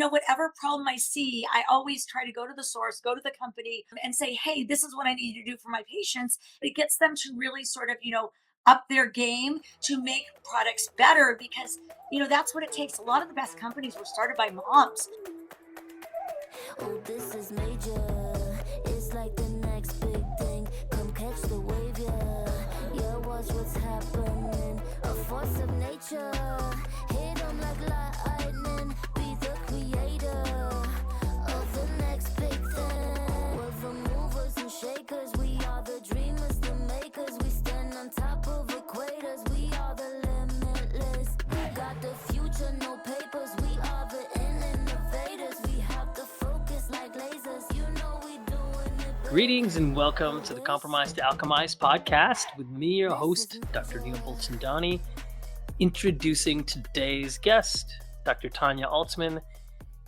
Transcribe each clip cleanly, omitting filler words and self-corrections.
whatever problem I see, I always try to go to the source, go to the company and say, hey, this is what I need to do for my patients. It gets them to really sort of, up their game to make products better because, that's what it takes. A lot of the best companies were started by moms. Oh, this is major. It's like the next big thing. Come catch the wave, yeah. Yeah, watch what's happening. A force of nature. Hit 'em like lightning. Be the creator of the next big thing. We're the movers and shakers. We are the dreamers, the makers. We stand on top of equators. We are the limitless. We got the future, no papers. We are the innovators. We have the focus like lasers. You know we doing it. Greetings and welcome to the Compromise to Alchemize podcast with me, your host, Dr. Neil Boltzendani. Introducing today's guest, Dr. Tanya Altmann.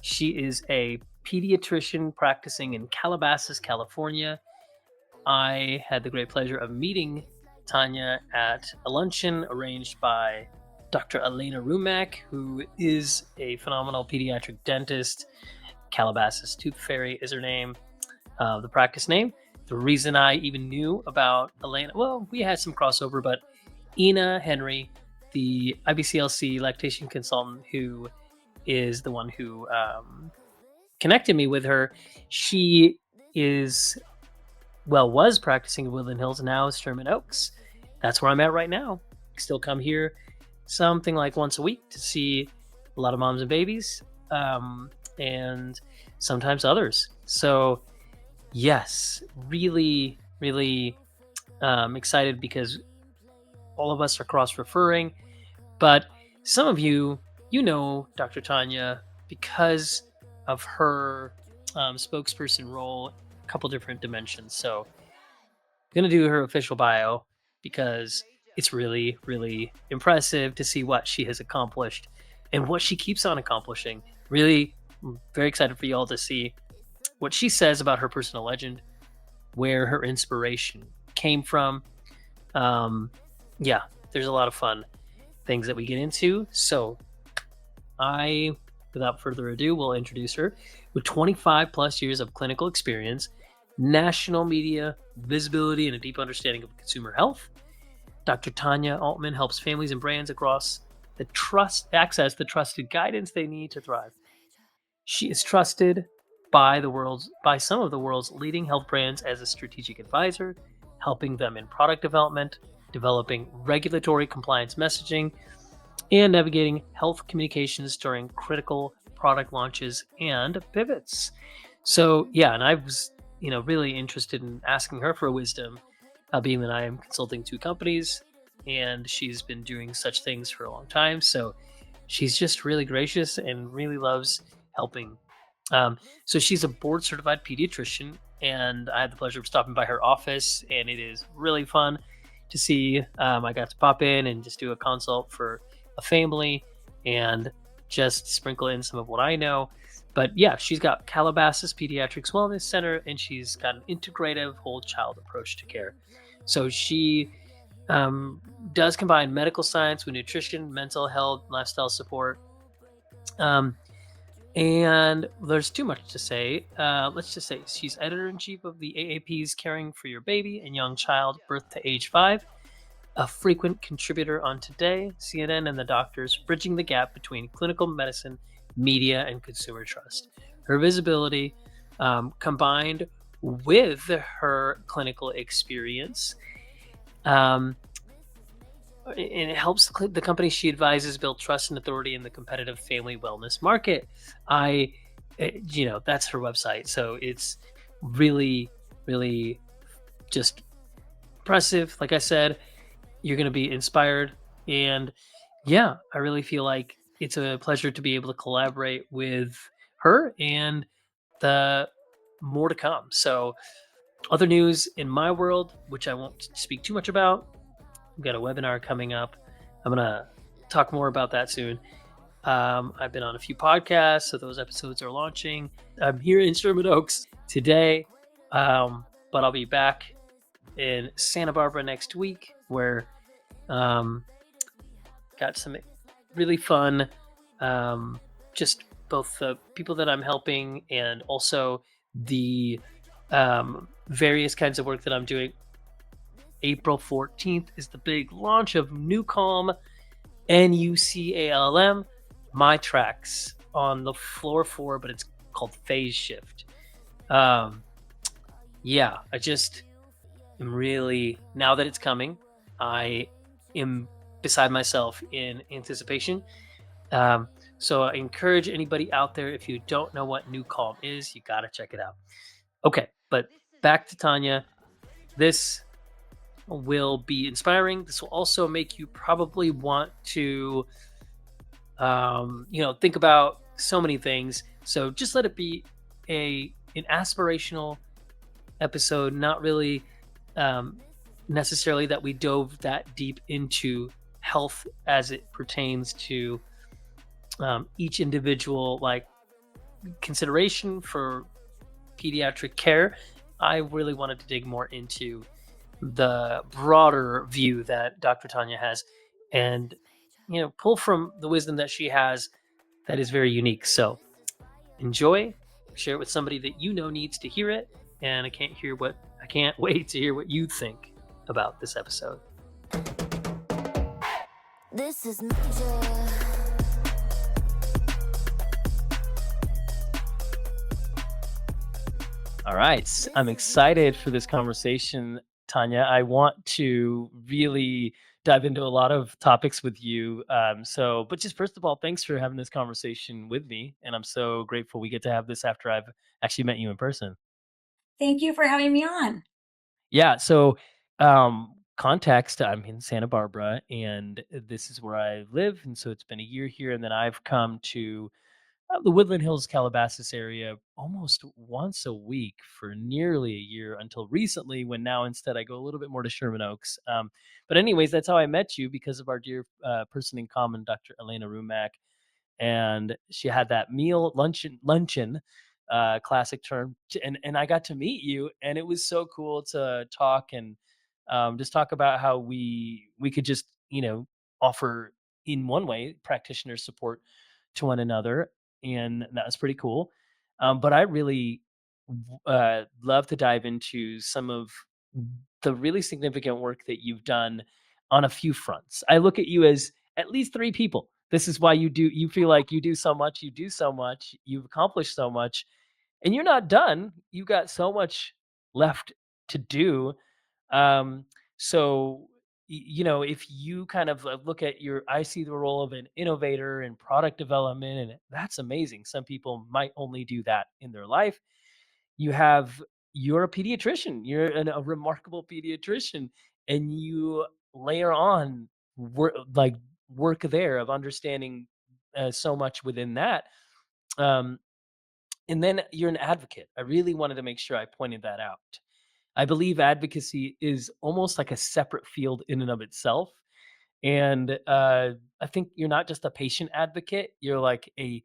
She is a pediatrician practicing in Calabasas, California. I had the great pleasure of meeting Tanya at a luncheon arranged by Dr. Elena Rumack, who is a phenomenal pediatric dentist. Calabasas Tooth Fairy is her name, the practice name. The reason I even knew about Elena, well, we had some crossover, but Ina Henry, the IBCLC lactation consultant, who is the one who connected me with her, she was practicing in Woodland Hills, now is Sherman Oaks. That's where I'm at right now. Still come here something like once a week to see a lot of moms and babies, and sometimes others. So yes, really, really excited because all of us are cross-referring, but some of you know Dr. Tanya because of her spokesperson role, a couple different dimensions. So I'm going to do her official bio because it's really, really impressive to see what she has accomplished and what she keeps on accomplishing. Really, I'm very excited for you all to see what she says about her personal legend, where her inspiration came from. There's a lot of fun things that we get into. So without further ado, will introduce her. With 25 plus years of clinical experience, national media visibility, and a deep understanding of consumer health, Dr. Tanya Altmann helps families and brands across access the trusted guidance they need to thrive. She is trusted by some of the world's leading health brands as a strategic advisor, helping them in product development, developing regulatory compliance messaging, and navigating health communications during critical product launches and pivots. So and I was, really interested in asking her for wisdom, being that I am consulting two companies and she's been doing such things for a long time. So she's just really gracious and really loves helping. So she's a board certified pediatrician, and I had the pleasure of stopping by her office, and it is really fun to see. I got to pop in and just do a consult for a family and just sprinkle in some of what I know. But she's got Calabasas Pediatrics Wellness Center, and she's got an integrative whole child approach to care. So she does combine medical science with nutrition, mental health, lifestyle support. And there's too much to say. Let's just say she's editor-in-chief of the AAP's Caring for Your Baby and Young Child Birth to Age 5, a frequent contributor on Today, CNN, and The Doctors, bridging the gap between clinical medicine, media, and consumer trust. Her visibility, combined with her clinical experience, and it helps the company she advises build trust and authority in the competitive family wellness market. That's her website. So it's really, really just impressive. Like I said, you're going to be inspired. And I really feel like it's a pleasure to be able to collaborate with her and the more to come. So other news in my world, which I won't speak too much about, I've got a webinar coming up. I'm going to talk more about that soon. I've been on a few podcasts, so those episodes are launching. I'm here in Sherman Oaks today, but I'll be back in Santa Barbara next week, where got some really fun, just both the people that I'm helping and also the various kinds of work that I'm doing. April 14th is the big launch of Newcalm, NUCALM, my tracks on the floor four, but it's called Phase Shift. Um, yeah, I just am really, now that it's coming, I am beside myself in anticipation. Um, so I encourage anybody out there, if you don't know what New Calm is, you got to check it out. Okay, but back to Tanya. This will be inspiring. This will also make you probably want to, think about so many things. So just let it be an aspirational episode, not really um, necessarily that we dove that deep into health as it pertains to each individual like consideration for pediatric care. I really wanted to dig more into the broader view that Dr. Tanya has and pull from the wisdom that she has that is very unique. So enjoy, share it with somebody that you know needs to hear it, and I can't wait to hear what you think about this episode. This is major. All right. I'm excited for this conversation, Tanya. I want to really dive into a lot of topics with you. But just first of all, thanks for having this conversation with me. And I'm so grateful we get to have this after I've actually met you in person. Thank you for having me on. Yeah. Context, I'm in Santa Barbara and this is where I live. And so it's been a year here. And then I've come to the Woodland Hills, Calabasas area almost once a week for nearly a year until recently, when now instead I go a little bit more to Sherman Oaks. But anyways, that's how I met you because of our dear person in common, Dr. Elena Rumack, and she had that meal luncheon, classic term, and I got to meet you, and it was so cool to talk and just talk about how we could just offer in one way practitioner support to one another, and that was pretty cool. But I really love to dive into some of the really significant work that you've done on a few fronts. I look at you as at least three people. This is why you feel like you do so much, you've accomplished so much, and you're not done. You got so much left to do. Um, so if you kind of look at I see the role of an innovator in product development, and that's amazing. Some people might only do that in their life. You're a pediatrician. You're a remarkable pediatrician, and you layer on work there of understanding so much within that. Um, and then you're an advocate. I really wanted to make sure I pointed that out. I believe advocacy is almost like a separate field in and of itself. And I think you're not just a patient advocate, you're like a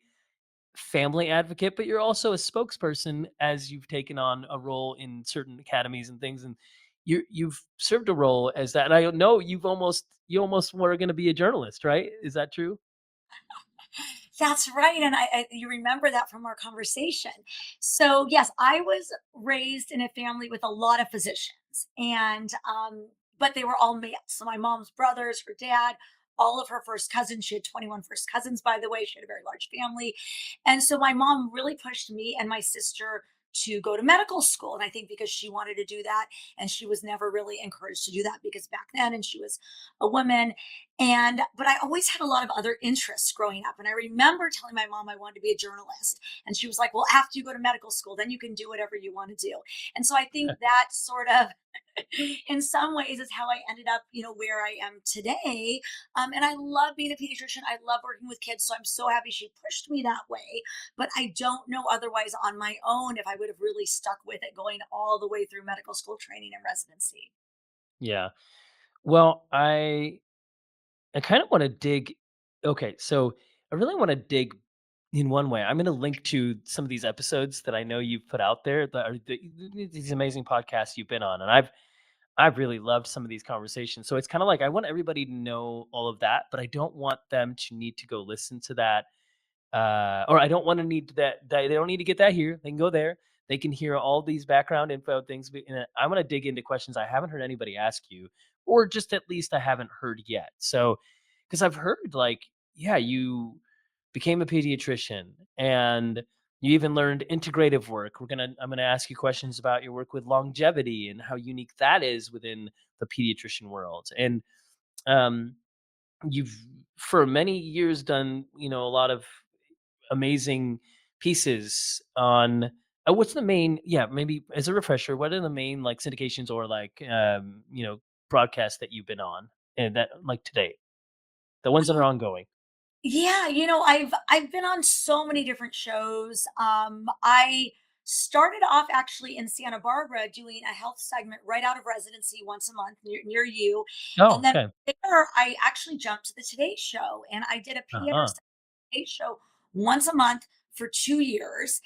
family advocate, but you're also a spokesperson as you've taken on a role in certain academies and things. And you've served a role as that. And I know you almost were going to be a journalist, right? Is that true? That's right. And you remember that from our conversation. So, yes, I was raised in a family with a lot of physicians, but they were all males. So, my mom's brothers, her dad, all of her first cousins, she had 21 first cousins, by the way. She had a very large family. And so, my mom really pushed me and my sister to go to medical school. And I think because she wanted to do that, and she was never really encouraged to do that because back then, and she was a woman, but I always had a lot of other interests growing up. And I remember telling my mom I wanted to be a journalist. And she was like, well, after you go to medical school, then you can do whatever you want to do. And so I think that sort of, in some ways, is how I ended up, where I am today. And I love being a pediatrician. I love working with kids. So I'm so happy she pushed me that way. But I don't know otherwise on my own if I would have really stuck with it going all the way through medical school training and residency. Yeah. Well, I kind of want to dig. Okay, so I really want to dig in one way. I'm going to link to some of these episodes that I know you've put out there, these amazing podcasts you've been on, and I've really loved some of these conversations. So it's kind of like I want everybody to know all of that, but I don't want them to need to go listen to that or I don't want to need that. They don't need to get that here. They can go there. They can hear all these background info things. And I'm going to dig into questions I haven't heard anybody ask you, or just at least I haven't heard yet. So, because I've heard like, yeah, you became a pediatrician and you even learned integrative work. I'm gonna ask you questions about your work with longevity and how unique that is within the pediatrician world. And um, you've for many years done, a lot of amazing pieces on what's the main maybe as a refresher, what are the main like syndications or like broadcasts that you've been on and that like today, the ones that are ongoing? Yeah, I've been on so many different shows. I started off actually in Santa Barbara doing a health segment right out of residency once a month near you. Oh, And then okay. there I actually jumped to the Today Show and I did a Uh-huh. pediatric Today Show once a month for 2 years.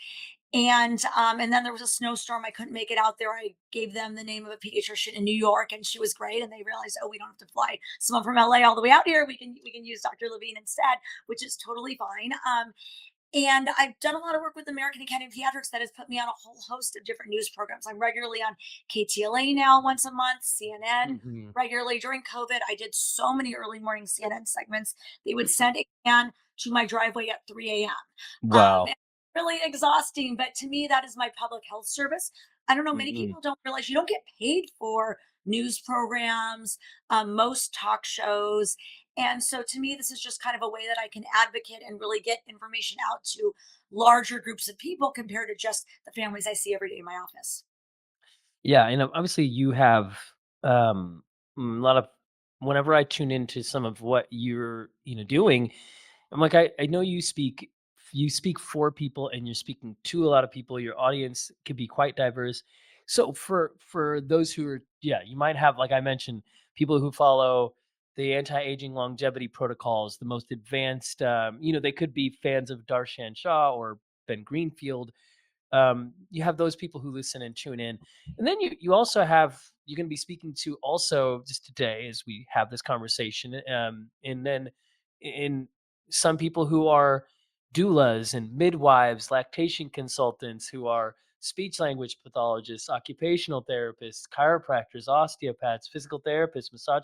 And then there was a snowstorm. I couldn't make it out there. I gave them the name of a pediatrician in New York, and she was great. And they realized, oh, we don't have to fly someone from LA all the way out here. We can use Dr. Levine instead, which is totally fine. And I've done a lot of work with the American Academy of Pediatrics that has put me on a whole host of different news programs. I'm regularly on KTLA now once a month, CNN Hmm. regularly. During COVID, I did so many early morning CNN segments. They would send a can to my driveway at 3 a.m. Wow. And really exhausting, but to me, that is my public health service. I don't know, many Hmm. people don't realize you don't get paid for news programs, most talk shows. And so to me, this is just kind of a way that I can advocate and really get information out to larger groups of people compared to just the families I see every day in my office. Yeah, and obviously you have a lot of whenever I tune into some of what you're, doing, I'm like, I know you speak for people and you're speaking to a lot of people. Your audience could be quite diverse. So for those who are, yeah, you might have, like I mentioned, people who follow the anti-aging longevity protocols, the most advanced, they could be fans of Darshan Shah or Ben Greenfield. You have those people who listen and tune in, and then you also have you're going to be speaking to also just today as we have this conversation, and then in some people who are doulas and midwives, lactation consultants, who are speech language pathologists, occupational therapists, chiropractors, osteopaths, physical therapists, massage.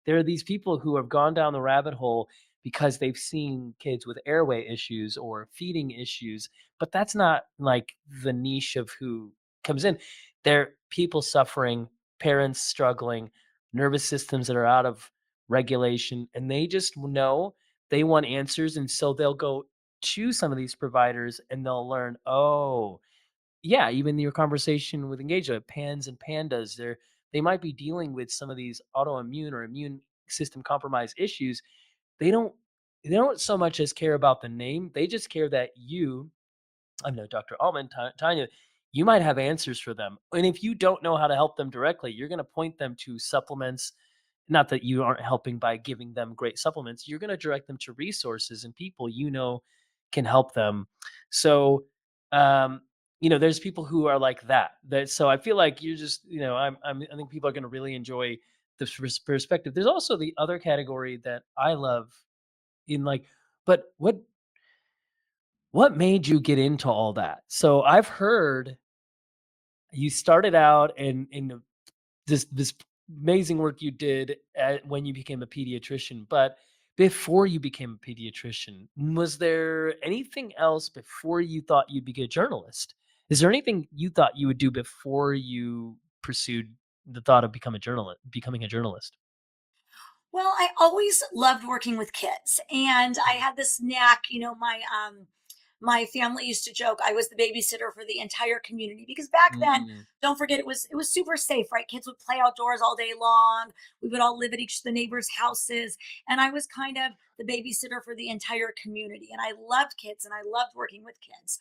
There are these people who have gone down the rabbit hole because they've seen kids with airway issues or feeding issues, but that's not like the niche of who comes in. They're people suffering, parents struggling, nervous systems that are out of regulation, and they just know they want answers. And so they'll go to some of these providers and they'll learn, oh, yeah, even your conversation with Engage, PANS and PANDAS, they might be dealing with some of these autoimmune or immune system compromise issues. They don't they don't so much as care about the name. They just care that I know Dr. Altman, Tanya, you might have answers for them. And if you don't know how to help them directly, you're going to point them to supplements. Not that you aren't helping by giving them great supplements, you're going to direct them to resources and people can help them. So, um, there's people who are like that. So I feel like you're just, I think people are going to really enjoy this perspective. There's also the other category that I love in like, but what made you get into all that? So I've heard you started out in this amazing work you did when you became a pediatrician, but before you became a pediatrician, was there anything else before you thought you'd be a journalist? Is there anything you thought you would do before you pursued the thought of becoming a journalist? Well, I always loved working with kids, and I had this knack. My family used to joke I was the babysitter for the entire community because back then, Mm. don't forget, it was super safe, right? Kids would play outdoors all day long. We would all live at each of the neighbors' houses, and I was kind of the babysitter for the entire community. And I loved kids, and I loved working with kids.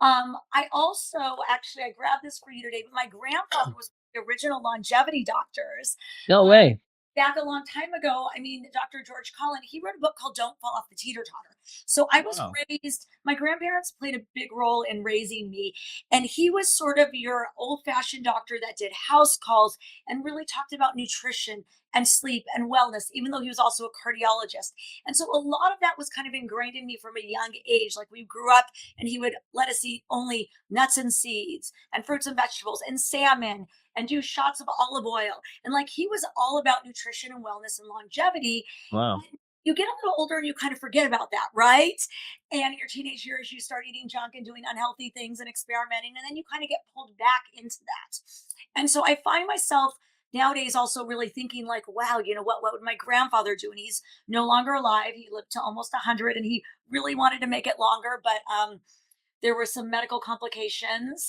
I also actually I grabbed this for you today, but my grandfather was one of the original longevity doctors. No Um, way. back a long time ago, I mean, Dr. George Collin, he wrote a book called Don't Fall Off the Teeter Totter. So I was Wow. raised, my grandparents played a big role in raising me. And he was sort of your old fashioned doctor that did house calls and really talked about nutrition and sleep and wellness, even though he was also a cardiologist. And so a lot of that was kind of ingrained in me from a young age. Like we grew up and he would let us eat only nuts and seeds and fruits and vegetables and salmon and do shots of olive oil. And like he was all about nutrition and wellness and longevity. Wow. And you get a little older and you kind of forget about that, right? And in your teenage years, you start eating junk and doing unhealthy things and experimenting. And then you kind of get pulled back into that. And so I find myself nowadays also really thinking like, wow, what would my grandfather do? And he's no longer alive. He lived to almost 100 and he really wanted to make it longer, but there were some medical complications.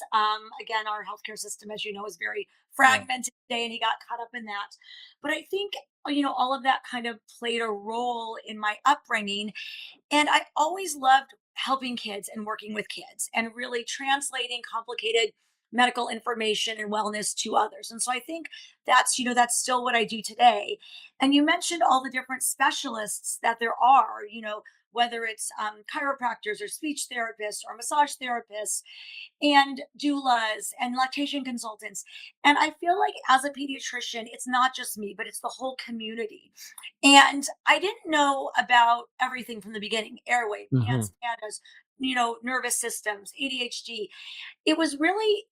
Again, our healthcare system, as you know, is very Yeah. fragmented today, and he got caught up in that. But I think, all of that kind of played a role in my upbringing. And I always loved helping kids and working with kids and really translating complicated medical information and wellness to others. And so I think that's still what I do today. And you mentioned all the different specialists that there are, whether it's chiropractors or speech therapists or massage therapists and doulas and lactation consultants. And I feel like as a pediatrician, it's not just me, but it's the whole community. And I didn't know about everything from the beginning: airway, Hmm. PANS, PANDAS, nervous systems, ADHD. It was really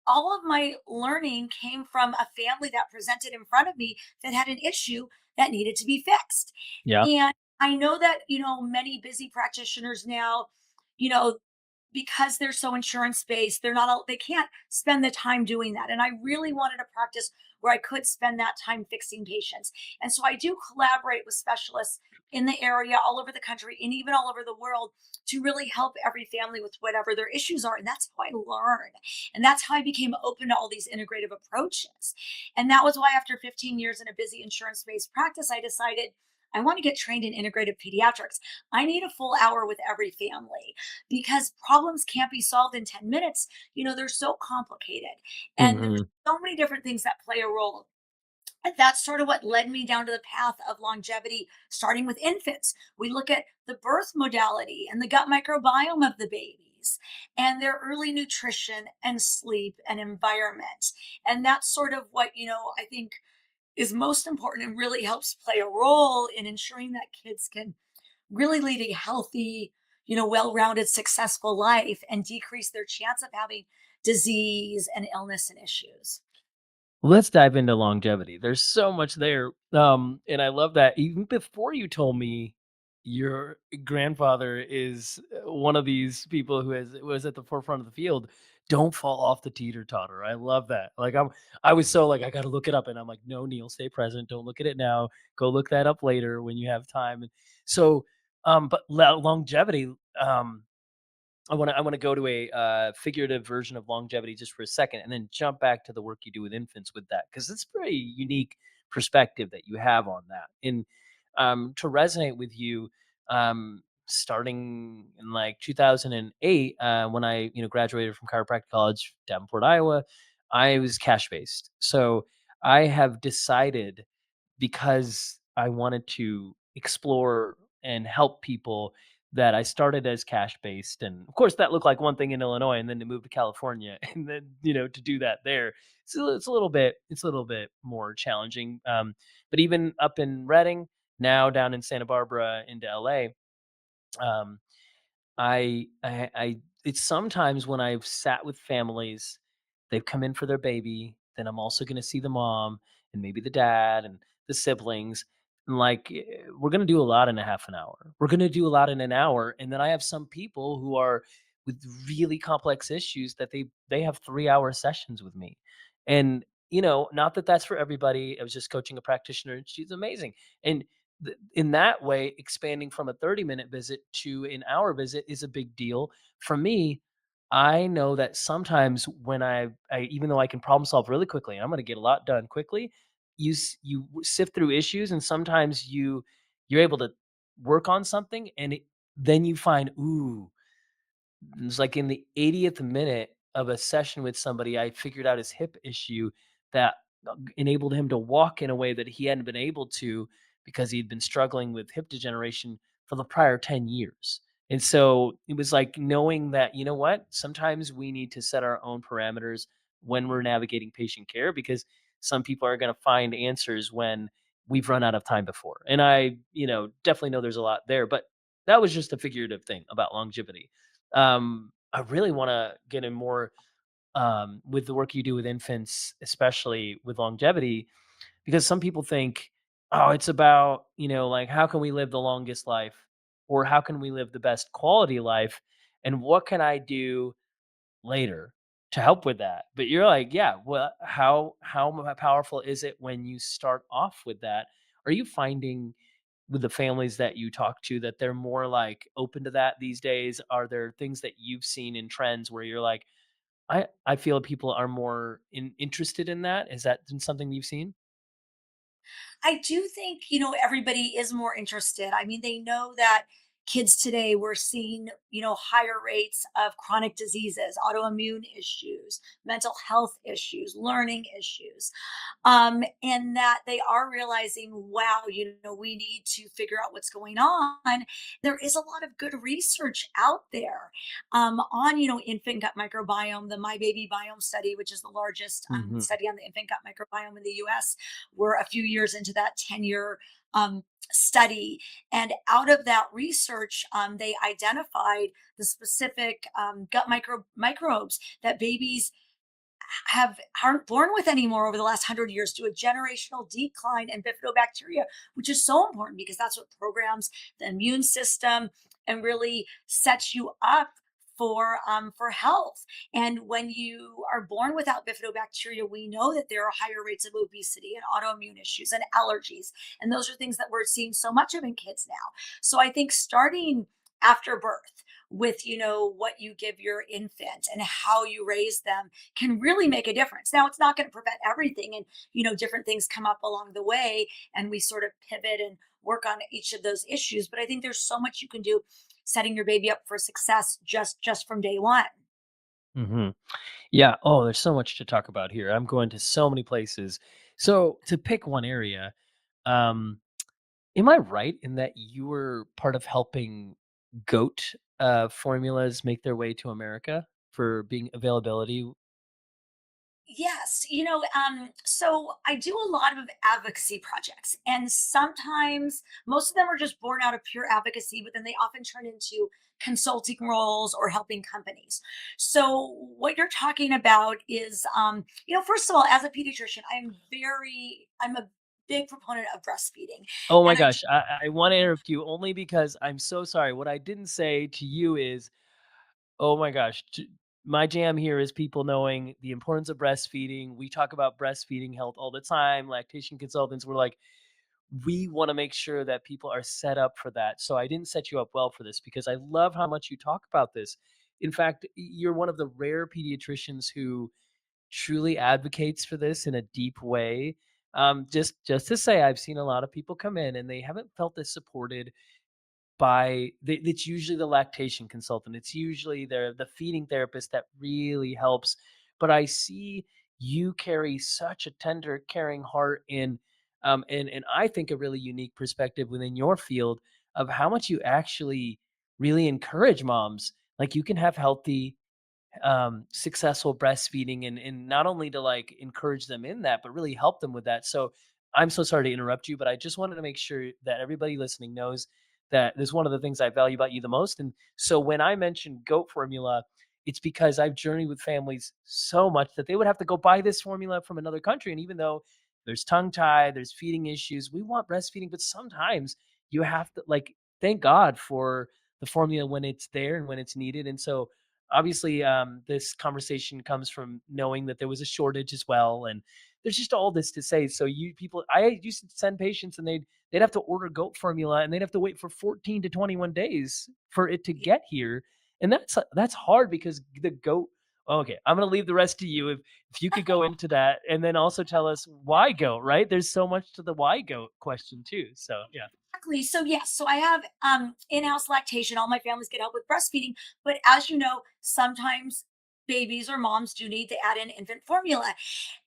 all of my learning came from a family that presented in front of me that had an issue that needed to be fixed. Yeah. And I know that, many busy practitioners now, you know, because they're so insurance based, they can't spend the time doing that. And I really wanted a practice where I could spend that time fixing patients. And so I do collaborate with specialists in the area, all over the country, and even all over the world to really help every family with whatever their issues are. And that's how I learned. And that's how I became open to all these integrative approaches. And that was why, after 15 years in a busy insurance based practice, I decided I want to get trained in integrative pediatrics. I need a full hour with every family because problems can't be solved in 10 minutes. They're so complicated and there's Hmm. so many different things that play a role. And that's sort of what led me down to the path of longevity, starting with infants. We look at the birth modality and the gut microbiome of the babies and their early nutrition and sleep and environment. And that's sort of what, I think is most important and really helps play a role in ensuring that kids can really lead a healthy, well-rounded, successful life and decrease their chance of having disease and illness and issues. Let's dive into longevity. There's so much there. And I love that even before you told me your grandfather is one of these people who was at the forefront of the field. Don't fall off the teeter totter. I love that. I was so like, I got to look it up. And I'm like, no, Neil, stay present. Don't look at it now. Go look that up later when you have time. And so, but longevity, I want to go to a figurative version of longevity just for a second, and then jump back to the work you do with infants with that, because it's a pretty unique perspective that you have on that. And to resonate with you, starting in like 2008, when I graduated from chiropractic college, Davenport, Iowa, I was cash based. So I have decided, because I wanted to explore and help people, that I started as cash based. And of course, that looked like one thing in Illinois, and then to move to California, and then to do that there, it's a little bit more challenging. But even up in Redding, now down in Santa Barbara into LA, um, I it's sometimes when I've sat with families, they've come in for their baby, then I'm also gonna see the mom and maybe the dad and the siblings, and, like, we're gonna do a lot in a half an hour. We're gonna do a lot in an hour, and then I have some people who are with really complex issues that they have 3-hour sessions with me. And, not that that's for everybody. I was just coaching a practitioner, and she's amazing. And in that way, expanding from a 30-minute visit to an hour visit is a big deal. For me, I know that sometimes when I even though I can problem solve really quickly, and I'm going to get a lot done quickly, sift through issues, and sometimes you're able to work on something, and then you find, ooh, it's like in the 80th minute of a session with somebody, I figured out his hip issue that enabled him to walk in a way that he hadn't been able to because he'd been struggling with hip degeneration for the prior 10 years. And so it was like knowing that, you know what, sometimes we need to set our own parameters when we're navigating patient care because some people are going to find answers when we've run out of time before. And I, definitely know there's a lot there, but that was just a figurative thing about longevity. I really want to get in more with the work you do with infants, especially with longevity, because some people think, oh, it's about, like, how can we live the longest life or how can we live the best quality life? And what can I do later to help with that? But you're like, yeah, well, how powerful is it when you start off with that? Are you finding with the families that you talk to that they're more like open to that these days? Are there things that you've seen in trends where you're like, I feel people are more interested in that. Is that something you've seen? I do think, everybody is more interested. I mean, they know that kids today, we're seeing, higher rates of chronic diseases, autoimmune issues, mental health issues, learning issues, and that they are realizing, wow, we need to figure out what's going on. There is a lot of good research out there on, infant gut microbiome, the My Baby Biome study, which is the largest Hmm. study on the infant gut microbiome in the US. We're a few years into that 10-year study. And out of that research, they identified the specific gut microbes that babies aren't born with anymore over the last 100 years, to a generational decline in bifidobacteria, which is so important because that's what programs the immune system and really sets you up for health. And when you are born without bifidobacteria, we know that there are higher rates of obesity and autoimmune issues and allergies, and those are things that we're seeing so much of in kids now. So I think starting after birth with what you give your infant and how you raise them can really make a difference. Now, it's not going to prevent everything, and different things come up along the way, and we sort of pivot and work on each of those issues. But I think there's so much you can do setting your baby up for success just from day one. Hmm. Yeah. Oh, there's so much to talk about here. I'm going to so many places. So to pick one area, um, am I right in that you were part of helping goat formulas make their way to America for being availability? Yes, so I do a lot of advocacy projects, and sometimes most of them are just born out of pure advocacy, but then they often turn into consulting roles or helping companies. So what you're talking about is, first of all, as a pediatrician, I'm a big proponent of breastfeeding, Oh my and I gosh, I want to interrupt you only because I'm so sorry. What I didn't say to you is, oh my gosh, my jam here is people knowing the importance of breastfeeding. We talk about breastfeeding health all the time. Lactation consultants, we're like, we want to make sure that people are set up for that. So I didn't set you up well for this because I love how much you talk about this. In fact, you're one of the rare pediatricians who truly advocates for this in a deep way. Just to say, I've seen a lot of people come in and they haven't felt as supported it's usually the lactation consultant. It's usually the feeding therapist that really helps. But I see you carry such a tender, caring heart and I think a really unique perspective within your field of how much you actually really encourage moms. Like you can have healthy successful breastfeeding and not only to like encourage them in that but really help them with that. So I'm so sorry to interrupt you, but I just wanted to make sure that everybody listening knows that this is one of the things I value about you the most. And so when I mentioned goat formula, it's because I've journeyed with families so much that they would have to go buy this formula from another country. And even though there's tongue tie, there's feeding issues, we want breastfeeding, but sometimes you have to like thank God for the formula when it's there and when it's needed. And so obviously this conversation comes from knowing that there was a shortage as well, and there's just all this to say. So you people, I used to send patients and they'd have to order goat formula and they'd have to wait for 14 to 21 days for it to get here, and that's hard because the goat. Okay, I'm gonna leave the rest to you if you could go into that and then also tell us why goat. Right, there's so much to the why goat question too. So yeah. Exactly. So yes, so I have in-house lactation. All my families get help with breastfeeding, but as you know, sometimes babies or moms do need to add in infant formula.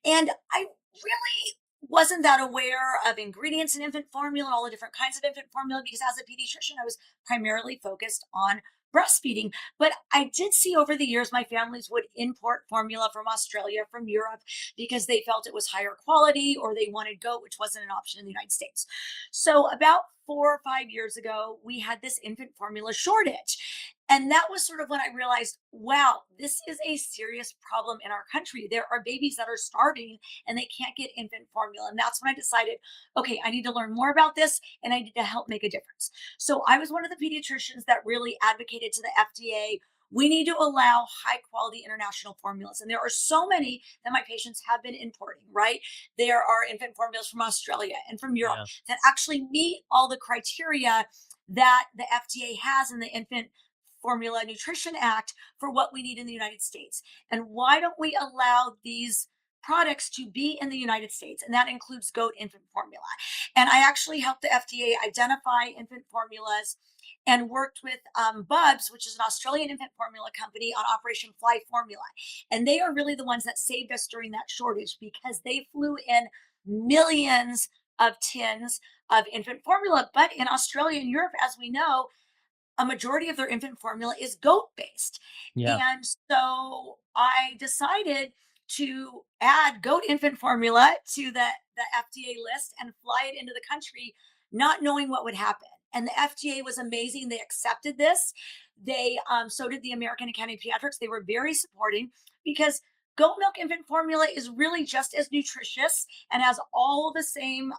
And I really wasn't that aware of ingredients in infant formula and all the different kinds of infant formula because as a pediatrician, I was primarily focused on breastfeeding. But I did see over the years my families would import formula from Australia, from Europe, because they felt it was higher quality or they wanted goat, which wasn't an option in the United States. So about 4 or 5 years ago, we had this infant formula shortage. And that was sort of when I realized, wow, this is a serious problem in our country. There are babies that are starving and they can't get infant formula. And that's when I decided, okay, I need to learn more about this and I need to help make a difference. So I was one of the pediatricians that really advocated to the FDA. We need to allow high quality international formulas. And there are so many that my patients have been importing, right? There are infant formulas from Australia and from Europe Yeah. that actually meet all the criteria that the FDA has in the Infant Formula Nutrition Act for what we need in the United States. And why don't we allow these products to be in the United States? And that includes goat infant formula. And I actually helped the FDA identify infant formulas and worked with Bubs, which is an Australian infant formula company, on Operation Fly Formula. And they are really the ones that saved us during that shortage because they flew in millions of tins of infant formula. But in Australia and Europe, as we know, a majority of their infant formula is goat based. Yeah. And so I decided to add goat infant formula to the FDA list and fly it into the country, not knowing what would happen. And the FDA was amazing. They accepted this. So did the American Academy of Pediatrics. They were very supporting because goat milk infant formula is really just as nutritious and has all the same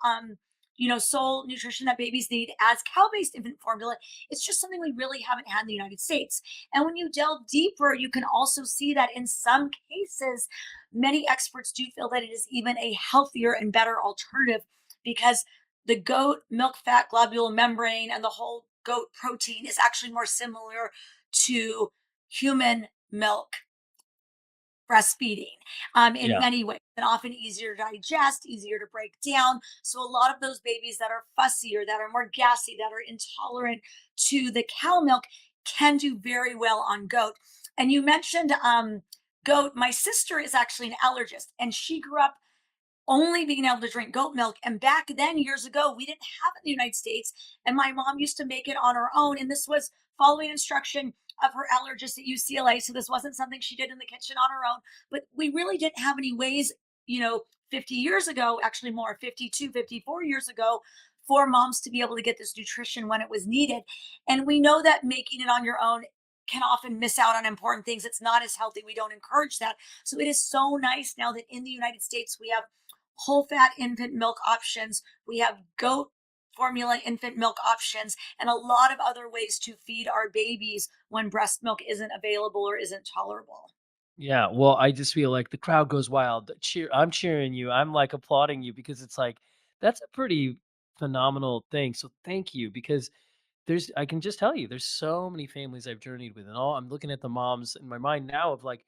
sole nutrition that babies need as cow-based infant formula. It's just something we really haven't had in the United States. And when you delve deeper, you can also see that in some cases, many experts do feel that it is even a healthier and better alternative because the goat milk fat globule membrane and the whole goat protein is actually more similar to human milk breastfeeding in Yeah. many ways and often easier to digest, easier to break down. So a lot of those babies that are fussier, that are more gassy, that are intolerant to the cow milk can do very well on goat. And you mentioned goat. My sister is actually an allergist and she grew up only being able to drink goat milk. And back then, years ago, we didn't have it in the United States. And my mom used to make it on her own. And this was following instruction of her allergist at UCLA. So this wasn't something she did in the kitchen on her own. But we really didn't have any ways, 50 years ago, actually more 52, 54 years ago, for moms to be able to get this nutrition when it was needed. And we know that making it on your own can often miss out on important things. It's not as healthy. We don't encourage that. So it is so nice now that in the United States, we have whole fat infant milk options. We have goat formula infant milk options and a lot of other ways to feed our babies when breast milk isn't available or isn't tolerable. Yeah, well, I just feel like the crowd goes wild. I'm cheering you. I'm like applauding you because it's like that's a pretty phenomenal thing. So thank you because I can just tell you there's so many families I've journeyed with and all I'm looking at the moms in my mind now of like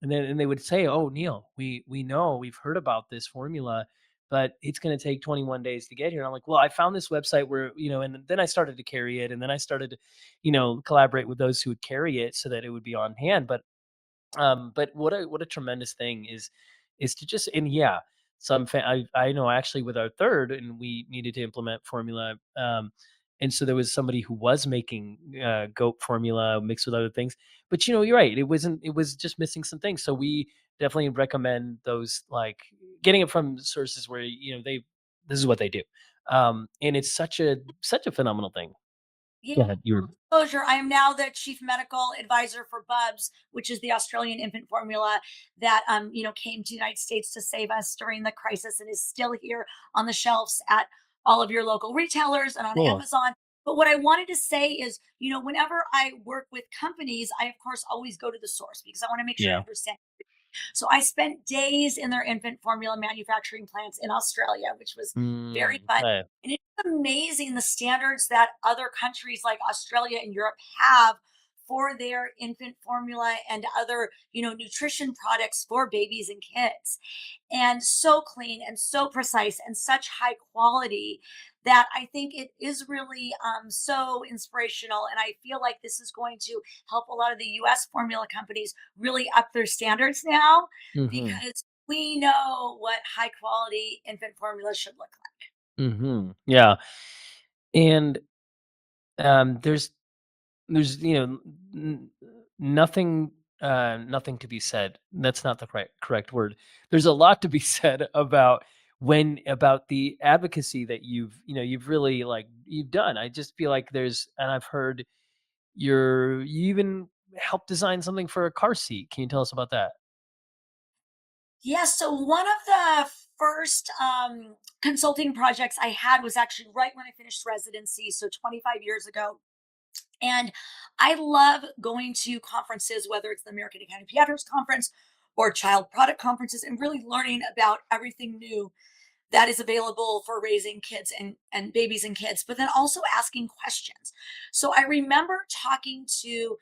and they would say, "Oh, Neil, we know we've heard about this formula, but it's going to take 21 days to get here." And I'm like, "Well, I found this website where, and then I started to carry it and then I started to, collaborate with those who would carry it so that it would be on hand, but what a tremendous thing is to just and yeah, I know actually with our third, and we needed to implement formula, and so there was somebody who was making goat formula mixed with other things. But you're right, it was just missing some things. So we definitely recommend those like getting it from sources where they this is what they do, and it's such a phenomenal thing. Yeah. Go ahead. You're Disclosure, I am now the chief medical advisor for Bubs, which is the Australian infant formula that came to the United States to save us during the crisis and is still here on the shelves at all of your local retailers and on cool. Amazon. But what I wanted to say is, whenever I work with companies, I of course always go to the source because I want to make sure I Yeah. understand. So I spent days in their infant formula manufacturing plants in Australia, which was very fun. Okay. And it's amazing the standards that other countries like Australia and Europe have for their infant formula and other, nutrition products for babies and kids. And so clean and so precise and such high quality that I think it is really so inspirational. And I feel like this is going to help a lot of the US formula companies really up their standards now Mhm. because we know what high quality infant formula should look like. Yeah. And there's n- nothing nothing to be said. That's not the correct word. There's a lot to be said about the advocacy that you've really you've done. I just feel like and I've heard you even helped design something for a car seat. Can you tell us about that? Yeah, so one of the first consulting projects I had was actually right when I finished residency, so 25 years ago. And I love going to conferences, whether it's the American Academy of Pediatrics conference or child product conferences, and really learning about everything new that is available for raising kids and babies and kids, but then also asking questions. So I remember talking to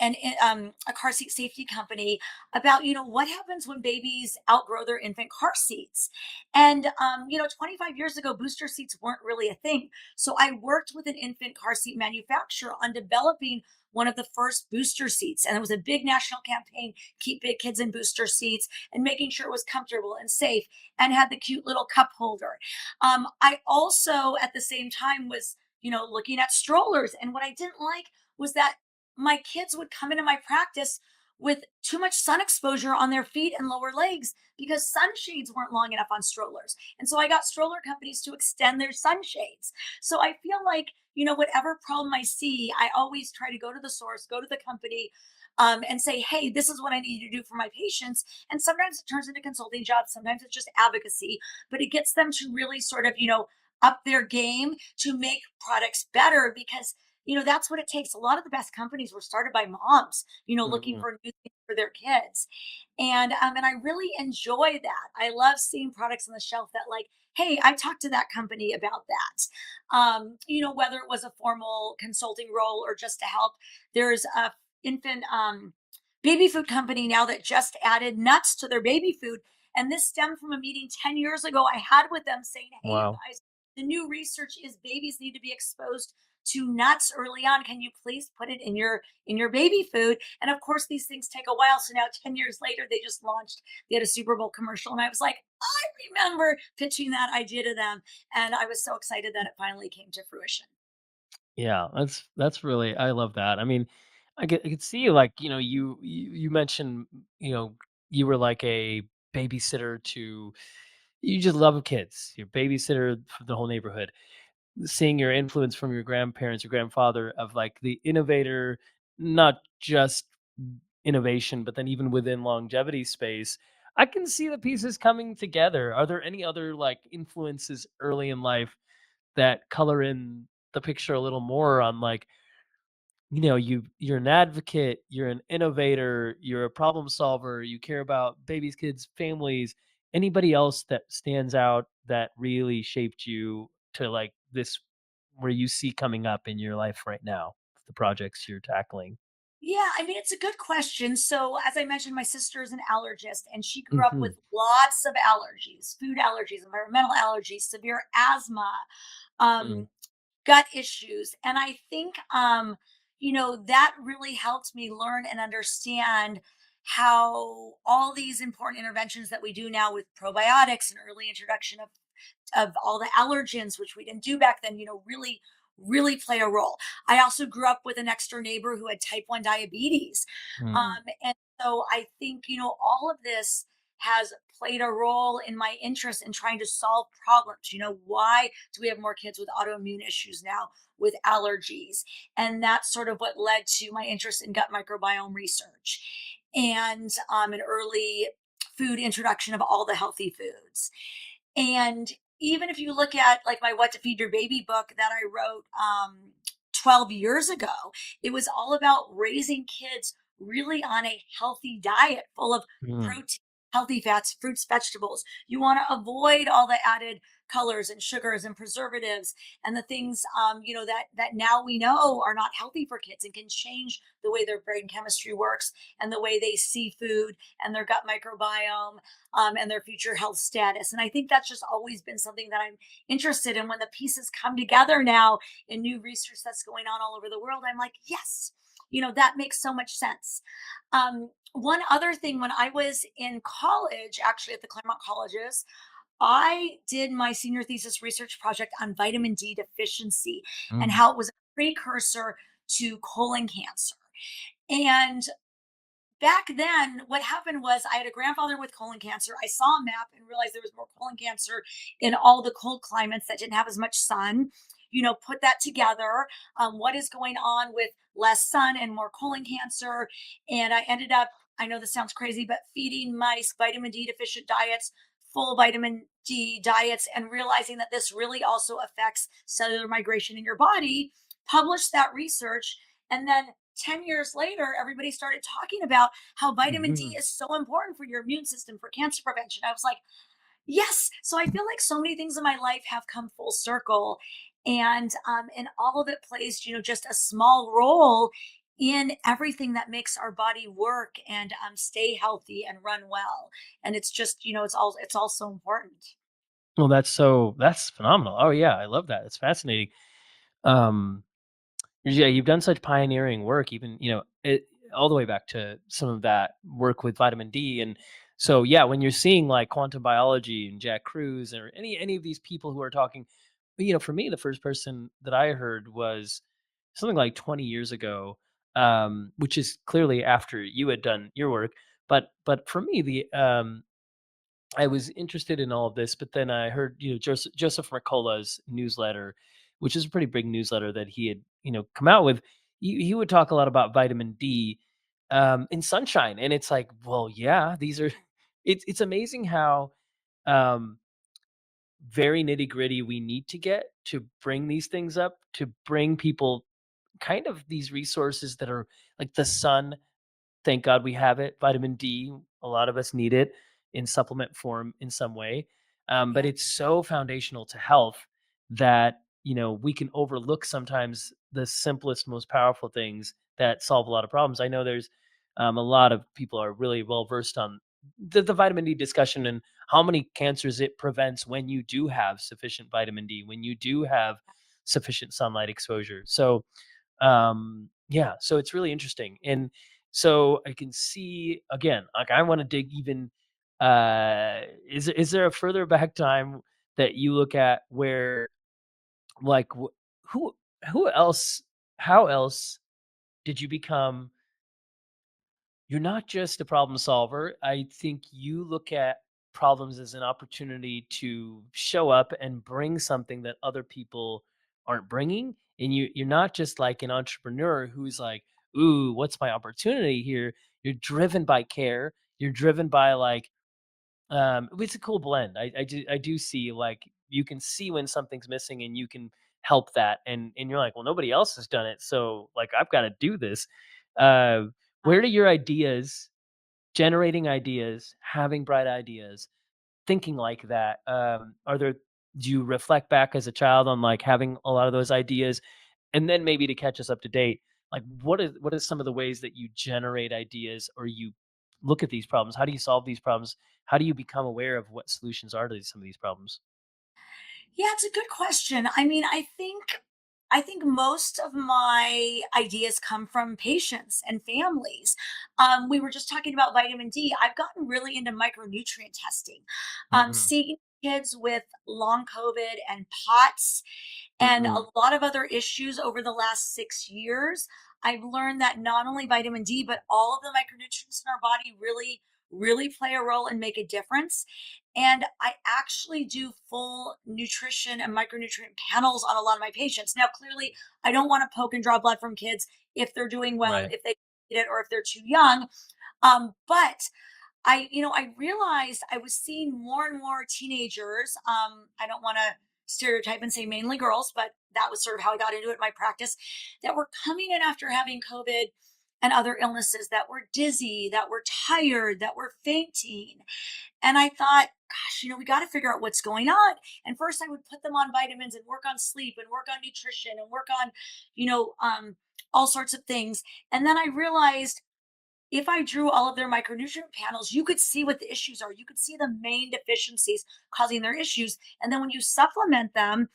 a car seat safety company about what happens when babies outgrow their infant car seats. And 25 years ago booster seats weren't really a thing, so I worked with an infant car seat manufacturer on developing one of the first booster seats, and it was a big national campaign, keep big kids in booster seats, and making sure it was comfortable and safe and had the cute little cup holder. I also at the same time was looking at strollers, and what I didn't like was that my kids would come into my practice with too much sun exposure on their feet and lower legs because sunshades weren't long enough on strollers. And so I got stroller companies to extend their sunshades. So I feel like, whatever problem I see, I always try to go to the source, go to the company, and say, hey, this is what I need to do for my patients. And sometimes it turns into consulting jobs, sometimes it's just advocacy, but it gets them to really sort of, up their game to make products better because that's what it takes. A lot of the best companies were started by moms, looking Mhm. for new things for their kids. And I really enjoy that. I love seeing products on the shelf that like, hey, I talked to that company about that. Whether it was a formal consulting role or just to help. There's a infant baby food company now that just added nuts to their baby food. And this stemmed from a meeting 10 years ago I had with them saying, hey, you Wow. guys, the new research is babies need to be exposed to nuts early on. Can you please put it in your baby food? And of course, these things take a while. So now 10 years later, they just launched, they had a Super Bowl commercial. And I was like, I remember pitching that idea to them. And I was so excited that it finally came to fruition. Yeah, that's really I love that. I mean, I could see you mentioned, you know, you were like a babysitter to you just love kids. You're babysitter for the whole neighborhood. Seeing your influence from your grandparents, your grandfather of like the innovator, not just innovation, but then even within longevity space, I can see the pieces coming together. Are there any other like influences early in life that color in the picture a little more on you're an advocate, you're an innovator, you're a problem solver, you care about babies, kids, families. Anybody else that stands out that really shaped you to like this where you see coming up in your life right now, the projects you're tackling? Yeah, I mean, it's a good question. So, as I mentioned, my sister is an allergist and she grew up Hmm. with lots of allergies, food allergies, environmental allergies, severe asthma, Mm. um, gut issues. And I think, that really helped me learn and understand how all these important interventions that we do now with probiotics and early introduction of all the allergens, which we didn't do back then, really play a role. I also grew up with an next door neighbor who had type 1 diabetes. Mm. And so I think, all of this has played a role in my interest in trying to solve problems. Why do we have more kids with autoimmune issues now, with allergies? And that's sort of what led to my interest in gut microbiome research and an early food introduction of all the healthy foods. And even if you look at like my What to Feed Your Baby book that I wrote 12 years ago, it was all about raising kids really on a healthy diet full of Mm. protein, healthy fats, fruits, vegetables. You want to avoid all the added colors and sugars and preservatives and the things that now we know are not healthy for kids and can change the way their brain chemistry works and the way they see food and their gut microbiome and their future health status. And I think that's just always been something that I'm interested in. When the pieces come together now in new research that's going on all over the world, I'm like, yes, that makes so much sense. One other thing, when I was in college, actually at the Claremont colleges, I did my senior thesis research project on vitamin D deficiency and Mm. how it was a precursor to colon cancer. And back then, what happened was I had a grandfather with colon cancer. I saw a map and realized there was more colon cancer in all the cold climates that didn't have as much sun. Put that together. What is going on with less sun and more colon cancer? And I ended up, I know this sounds crazy, but feeding mice vitamin D deficient diets, full vitamin D diets, and realizing that this really also affects cellular migration in your body. Published that research. And then 10 years later, everybody started talking about how vitamin D Mhm. is so important for your immune system, for cancer prevention. I was like, yes. So I feel like so many things in my life have come full circle. And all of it plays, just a small role in everything that makes our body work and stay healthy and run well. And it's just, it's all so important. Well, that's phenomenal. Oh yeah, I love that. It's fascinating. Um, yeah, you've done such pioneering work, even it all the way back to some of that work with vitamin D, and so yeah, when you're seeing like quantum biology and Jack Cruz or any of these people who are talking, for me, the first person that I heard was something like 20 years ago, which is clearly after you had done your work, but for me, the I was interested in all of this, but then I heard, Joseph Mercola's newsletter, which is a pretty big newsletter that he had, come out with. He would talk a lot about vitamin D in sunshine, and it's like, well, yeah, these are. It's amazing how um, very nitty gritty we need to get to bring these things up, to bring people kind of these resources that are like the sun. Thank God we have it. Vitamin D, a lot of us need it in supplement form in some way. But Yeah. it's so foundational to health that, we can overlook sometimes the simplest, most powerful things that solve a lot of problems. I know there's a lot of people are really well versed on the vitamin D discussion and how many cancers it prevents when you do have sufficient vitamin D, when you do have sufficient sunlight exposure. So, yeah, so it's really interesting. And so I can see again, like I want to dig even is there a further back time that you look at where like who who else how else did you become, you're not just a problem solver. I think you look at problems as an opportunity to show up and bring something that other people aren't bringing. And you're not just like an entrepreneur who's like, "Ooh, what's my opportunity here?" You're driven by care. You're driven by like, it's a cool blend. I do see like you can see when something's missing and you can help that, and you're like, well, nobody else has done it, so like I've got to do this. Uh, where do your ideas, generating ideas, having bright ideas, thinking like that, are there? Do you reflect back as a child on like having a lot of those ideas, and then maybe to catch us up to date, like what is some of the ways that you generate ideas or you look at these problems? How do you solve these problems? How do you become aware of what solutions are to some of these problems? Yeah, it's a good question. I mean, I think most of my ideas come from patients and families. We were just talking about vitamin D. I've gotten really into micronutrient testing, Hmm. seeing kids with long COVID and POTS and a Hmm. lot of other issues over the last 6 years. I've learned that not only vitamin D, but all of the micronutrients in our body really, really play a role and make a difference. And I actually do full nutrition and micronutrient panels on a lot of my patients. Now, clearly, I don't want to poke and draw blood from kids if they're doing well, Right. if they need it, or if they're too young. But I realized I was seeing more and more teenagers. I don't want to stereotype and say mainly girls, but that was sort of how I got into it in my practice, that were coming in after having COVID and other illnesses, that were dizzy, that were tired, that were fainting. And I thought, gosh, we got to figure out what's going on. And first, I would put them on vitamins and work on sleep and work on nutrition and work on, you know, um, all sorts of things. And then I realized if I drew all of their micronutrient panels, you could see what the issues are. You could see the main deficiencies causing their issues. And then when you supplement them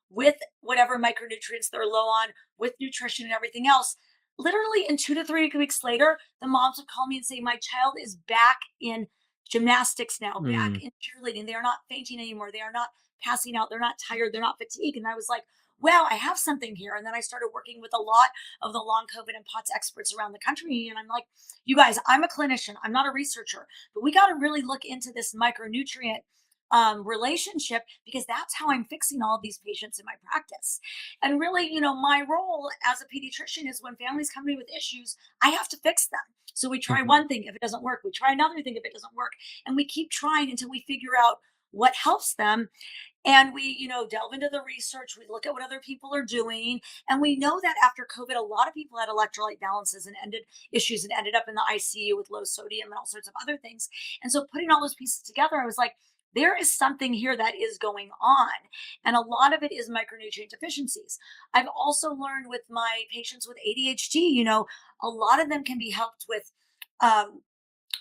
with whatever micronutrients they're low on, with nutrition and everything else, literally in 2 to 3 weeks later, the moms would call me and say, my child is back in gymnastics now, back Mm. in cheerleading. They are not fainting anymore. They are not passing out. They're not tired. They're not fatigued. And I was like, wow, I have something here. And then I started working with a lot of the long COVID and POTS experts around the country. And I'm like, you guys, I'm a clinician, I'm not a researcher, but we got to really look into this micronutrient relationship, because that's how I'm fixing all of these patients in my practice. And really, my role as a pediatrician is when families come to me with issues, I have to fix them. So we try Mhm. one thing. If it doesn't work, we try another thing. If it doesn't work, and we keep trying until we figure out what helps them. And we, delve into the research. We look at what other people are doing. And we know that after COVID, a lot of people had electrolyte balances and ended issues and ended up in the ICU with low sodium and all sorts of other things. And so putting all those pieces together, I was like, there is something here that is going on. And a lot of it is micronutrient deficiencies. I've also learned with my patients with ADHD, a lot of them can be helped um,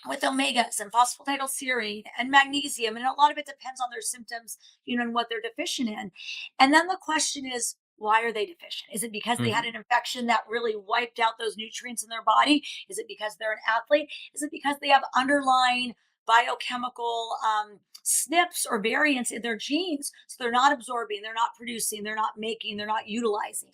with omegas and phosphatidylserine and magnesium. And a lot of it depends on their symptoms, and what they're deficient in. And then the question is, why are they deficient? Is it because they had Mhm. an infection that really wiped out those nutrients in their body? Is it because they're an athlete? Is it because they have underlying biochemical SNPs or variants in their genes? So they're not absorbing, they're not producing, they're not making, they're not utilizing.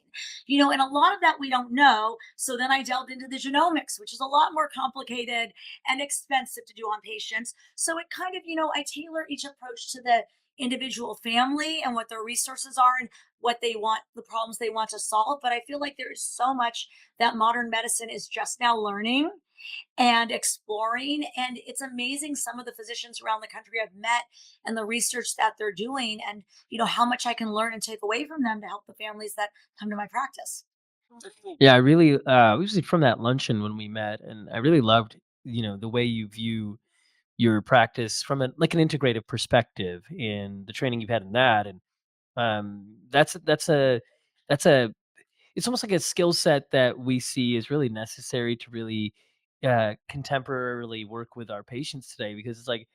And a lot of that we don't know. So then I delved into the genomics, which is a lot more complicated and expensive to do on patients. So it kind of, I tailor each approach to the individual family and what their resources are and what they want, the problems they want to solve. But I feel like there is so much that modern medicine is just now learning and exploring. And it's amazing some of the physicians around the country I've met and the research that they're doing, and, how much I can learn and take away from them to help the families that come to my practice. Yeah, I really we was from that luncheon when we met, and I really loved, the way you view your practice from like an integrative perspective in the training you've had in that. And that's a it's almost like a skill set that we see is really necessary to really contemporarily work with our patients today, because it's like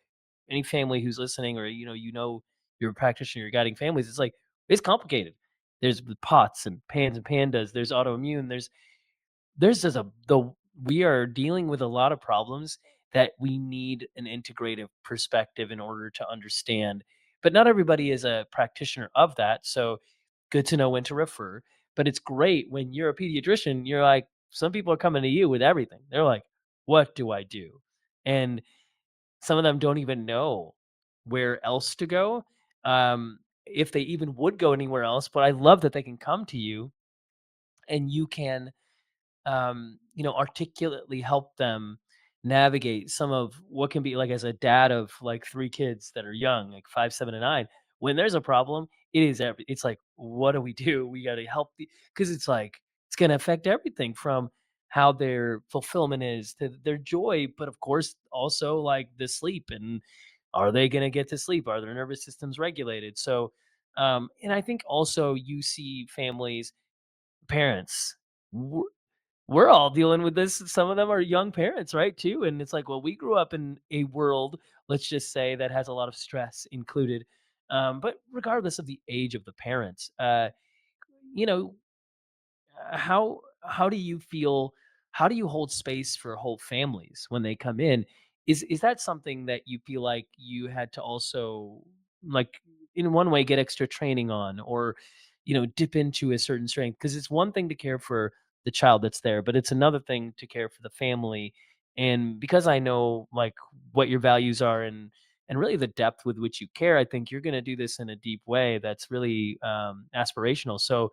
any family who's listening, or you're a practitioner, you're guiding families, it's like it's complicated. There's the pots and pans and pandas, there's autoimmune, there's just a the we are dealing with a lot of problems that we need an integrative perspective in order to understand. But not everybody is a practitioner of that, so good to know when to refer. But it's great when you're a pediatrician, you're like, some people are coming to you with everything. They're like, "What do I do?" And some of them don't even know where else to go, if they even would go anywhere else. But I love that they can come to you and you can articulately help them navigate some of what can be like, as a dad of like three kids that are young, like 5, 7, and 9. When there's a problem, it's like, what do we do? We got to help because it's like it's going to affect everything from how their fulfillment is to their joy, but of course also like the sleep, and are they going to get to sleep? Are their nervous systems regulated? So, and I think also you see families, parents, we're all dealing with this. Some of them are young parents, right, too, and it's like, well, we grew up in a world, let's just say, that has a lot of stress included, but regardless of the age of the parents, you know, how do you feel, how do you hold space for whole families when they come in? Is that something that you feel like you had to also, like, in one way, get extra training on, or dip into a certain strength? Because it's one thing to care for the child that's there, but it's another thing to care for the family. And because I know like what your values are, and really the depth with which you care, I think you're going to do this in a deep way that's really aspirational. So,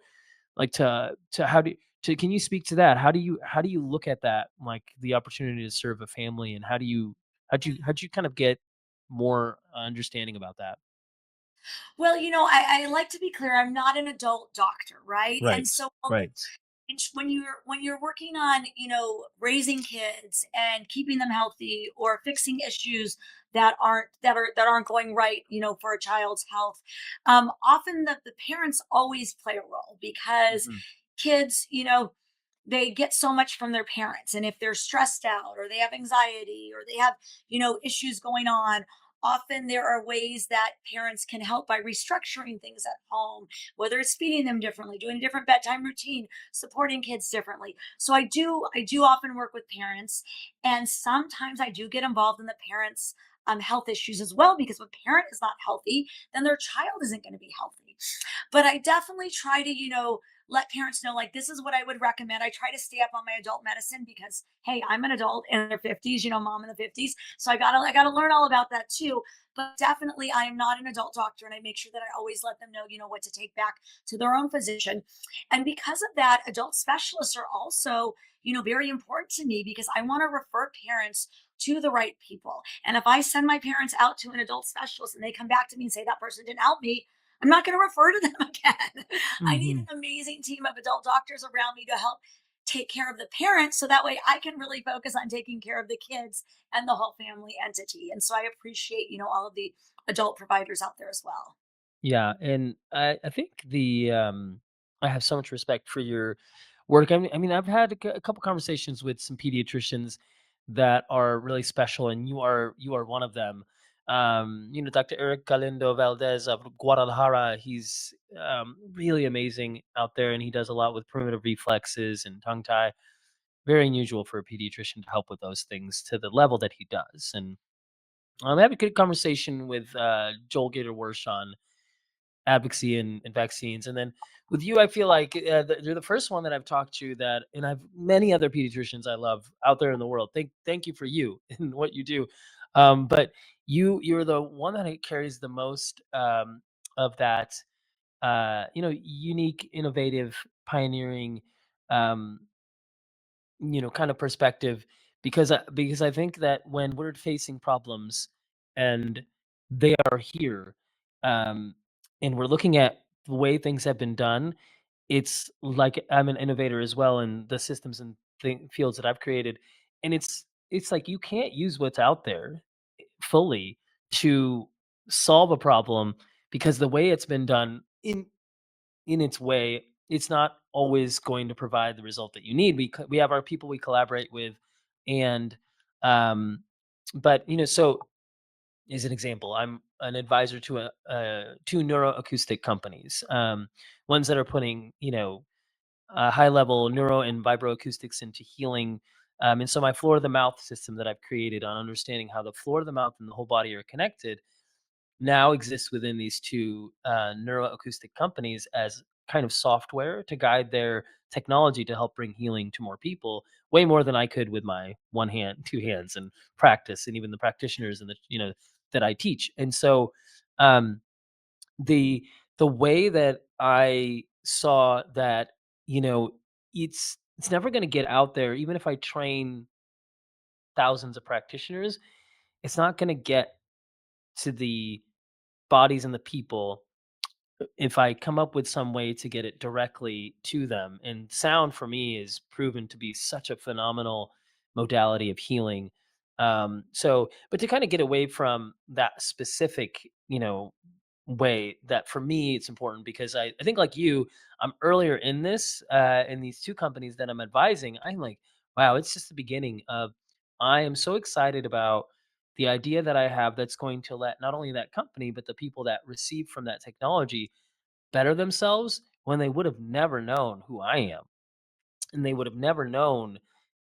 like, to how do to can you speak to that? How do you look at that, like the opportunity to serve a family, and how'd you kind of get more understanding about that? Well, I like to be clear. I'm not an adult doctor, right? And Right. so Right. when you're working on, raising kids and keeping them healthy or fixing issues that aren't going right, for a child's health, often the parents always play a role, because Mhm. kids, they get so much from their parents. And if they're stressed out or they have anxiety or they have, issues going on, often there are ways that parents can help by restructuring things at home, whether it's feeding them differently, doing a different bedtime routine, supporting kids differently. So I do often work with parents, and sometimes I do get involved in the parents' health issues as well, because if a parent is not healthy, then their child isn't going to be healthy. But I definitely try to, let parents know, like, this is what I would recommend. I try to stay up on my adult medicine because, hey, I'm an adult in their 50s, mom in the 50s. So I gotta learn all about that too. But definitely I am not an adult doctor, and I make sure that I always let them know, what to take back to their own physician. And because of that, adult specialists are also, very important to me, because I want to refer parents to the right people. And if I send my parents out to an adult specialist and they come back to me and say that person didn't help me, I'm not going to refer to them again. I need Hmm. an amazing team of adult doctors around me to help take care of the parents, so that way I can really focus on taking care of the kids and the whole family entity. And so I appreciate, all of the adult providers out there as well. Yeah, and I think I have so much respect for your work. I mean, I've had a couple conversations with some pediatricians that are really special, and you are one of them. Dr. Eric Galindo Valdez of Guadalajara, he's really amazing out there, and he does a lot with primitive reflexes and tongue tie. Very unusual for a pediatrician to help with those things to the level that he does. And I had a good conversation with Joel Gator Worsh on advocacy and vaccines. And then with you, I feel like you're the first one that I've talked to that, and I've many other pediatricians I love out there in the world. Thank you for you and what you do. But you're the one that carries the most of that, unique, innovative, pioneering, um, kind of perspective, because I think that when we're facing problems and they are here, um, and we're looking at the way things have been done, it's like I'm an innovator as well in the systems and fields that I've created, and it's like you can't use what's out there fully to solve a problem because the way it's been done in its way, it's not always going to provide the result that you need. We have our people we collaborate with, and um, but so as an example, I'm an advisor to two neuroacoustic companies, ones that are putting high level neuro and vibroacoustics into healing. And so my floor of the mouth system that I've created on understanding how the floor of the mouth and the whole body are connected now exists within these two neuroacoustic companies as kind of software to guide their technology to help bring healing to more people, way more than I could with my one hand, two hands, and practice, and even the practitioners and the that I teach. And so um, the the way that I saw that, you know, it's never going to get out there, even if I train thousands of practitioners, it's not going to get to the bodies and the people if I come up with some way to get it directly to them. And sound for me is proven to be such a phenomenal modality of healing. But to kind of get away from that specific, way, that for me it's important because I think like you, I'm earlier in this, in these two companies that I'm advising. I'm like, wow, it's just the beginning of. I am so excited about the idea that I have that's going to let not only that company but the people that receive from that technology better themselves when they would have never known who I am, and they would have never known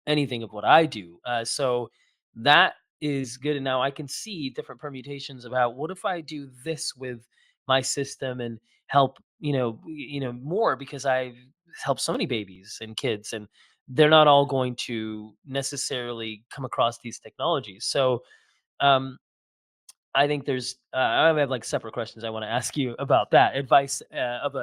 anything of what I do. So that is good. And now I can see different permutations about what if I do this with my system and help, more because I've helped so many babies and kids, and they're not all going to necessarily come across these technologies. So um, I think I have like separate questions I want to ask you about that advice of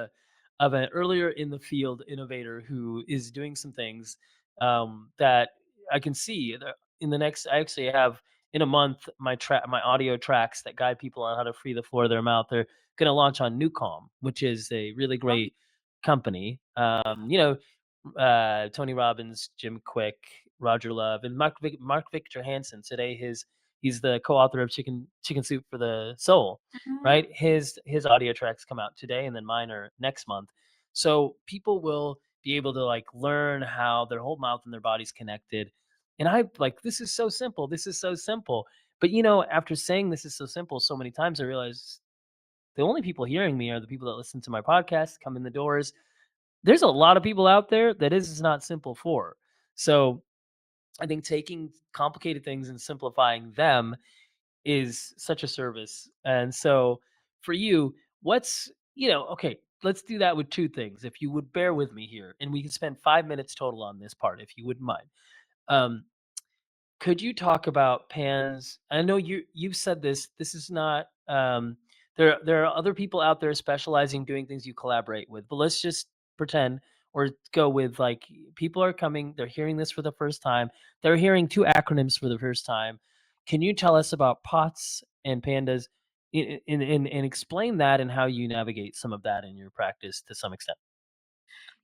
an earlier in the field innovator who is doing some things that I can see in the next. I actually have in a month my audio tracks that guide people on how to free the floor of their mouth. They're going to launch on Newcom, which is a really Right. great company. Tony Robbins, Jim Quick, Roger Love, and Mark Victor Hansen. Today, he's the co-author of Chicken Soup for the Soul, Mhm. right? His audio tracks come out today, and then mine are next month. So people will be able to like learn how their whole mouth and their body's connected. And I like this is so simple. This is so simple. But after saying this is so simple so many times, I realize the only people hearing me are the people that listen to my podcast, come in the doors. There's a lot of people out there that is not simple for. So I think taking complicated things and simplifying them is such a service. And so for you, okay, let's do that with two things. If you would bear with me here, and we can spend 5 minutes total on this part, if you wouldn't mind. Um, could you talk about pans? I know you've said this. This is not there are other people out there specializing doing things you collaborate with, but let's just pretend or go with like people are coming, they're hearing this for the first time. They're hearing two acronyms for the first time. Can you tell us about POTS and PANDAS and explain that and how you navigate some of that in your practice to some extent?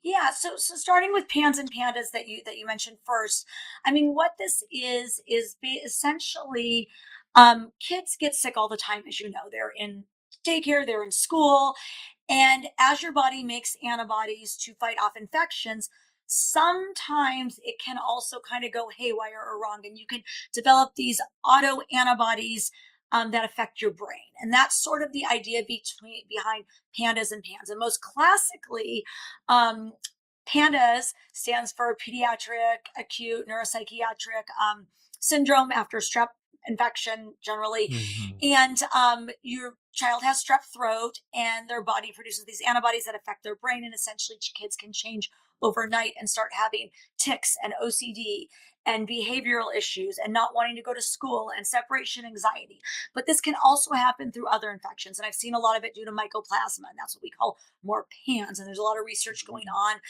Yeah, so starting with pans and pandas that you mentioned first, I mean, what this is essentially, kids get sick all the time, as you know. They're in daycare, they're in school, and as your body makes antibodies to fight off infections, sometimes it can also kind of go haywire or wrong, and you can develop these auto antibodies that affect your brain. And that's sort of the idea behind pandas and pans. And most classically, um, PANDAS stands for Pediatric Acute Neuropsychiatric Syndrome after strep infection generally. Mhm. And your child has strep throat and their body produces these antibodies that affect their brain. And essentially, kids can change overnight and start having tics and OCD and behavioral issues and not wanting to go to school and separation anxiety. But this can also happen through other infections. And I've seen a lot of it due to mycoplasma, and that's what we call more PANS. And there's a lot of research going on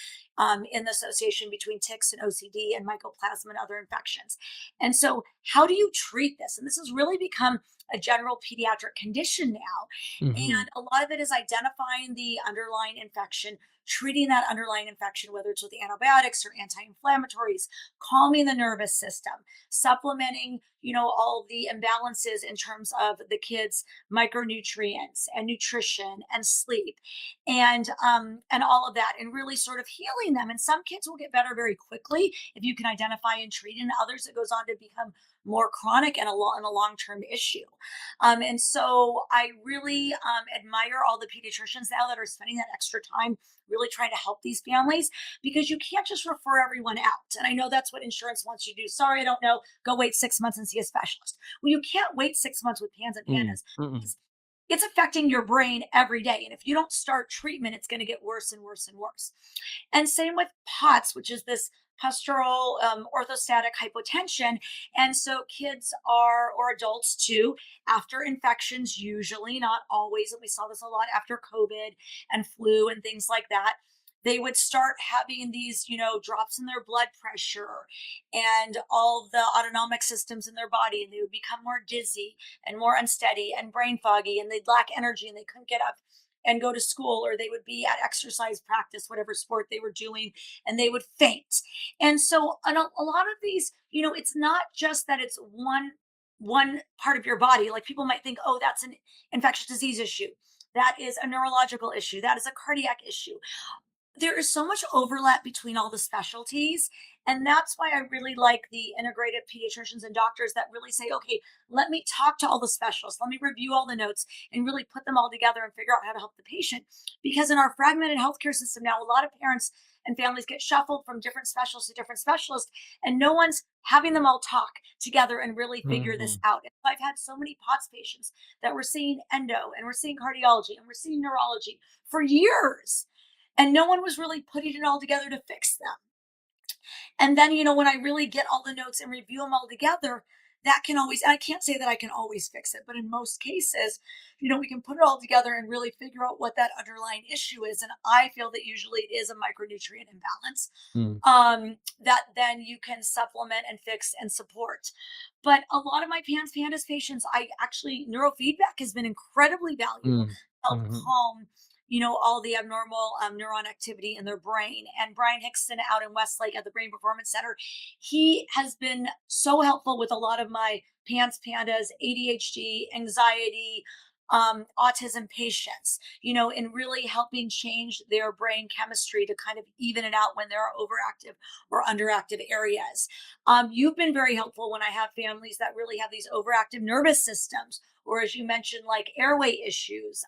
in the association between tics and OCD and mycoplasma and other infections. And so, how do you treat this? And this has really become a general pediatric condition now. Mhm. And a lot of it is identifying the underlying infection, treating that underlying infection, whether it's with antibiotics or anti-inflammatories, calming the nervous system, supplementing, all the imbalances in terms of the kids' micronutrients and nutrition and sleep and all of that, and really sort of healing them. And some kids will get better very quickly if you can identify and treat, and others it goes on to become more chronic and a long-term issue. And so I really admire all the pediatricians now that are spending that extra time really trying to help these families, because you can't just refer everyone out. And I know that's what insurance wants you to do. Sorry, I don't know. Go wait 6 months and see a specialist. Well, you can't wait 6 months with pans and Mm, pandas. mm-mm. It's affecting your brain every day. And if you don't start treatment, it's going to get worse and worse and worse. And same with POTS, which is this postural orthostatic hypotension. And so kids are, or adults too, after infections, usually, not always, and we saw this a lot after COVID and flu and things like that. They would start having these, drops in their blood pressure and all the autonomic systems in their body, and they would become more dizzy and more unsteady and brain foggy, and they'd lack energy and they couldn't get up and go to school, or they would be at exercise practice, whatever sport they were doing, and they would faint. And so a lot of these, it's not just that it's one part of your body. Like people might think, oh, that's an infectious disease issue. That is a neurological issue. That is a cardiac issue. There is so much overlap between all the specialties. And that's why I really like the integrative pediatricians and doctors that really say, okay, let me talk to all the specialists, let me review all the notes and really put them all together and figure out how to help the patient. Because in our fragmented healthcare system now, a lot of parents and families get shuffled from different specialists to different specialists, and no one's having them all talk together and really figure this Mhm. out. And I've had so many POTS patients that we're seeing endo and we're seeing cardiology and we're seeing neurology for years, and no one was really putting it all together to fix them. And then, when I really get all the notes and review them all together, that can always, and I can't say that I can always fix it, but in most cases, we can put it all together and really figure out what that underlying issue is. And I feel that usually it is a micronutrient imbalance Mm, that then you can supplement and fix and support. But a lot of my PANS patients, I actually, neurofeedback has been incredibly valuable mm, to help mhm, calm, all the abnormal neuron activity in their brain. And Brian Hickson out in Westlake at the Brain Performance Center, he has been so helpful with a lot of my PANS, PANDAS, ADHD, anxiety, autism patients, in really helping change their brain chemistry to kind of even it out when there are overactive or underactive areas. You've been very helpful when I have families that really have these overactive nervous systems, or as you mentioned, like airway issues,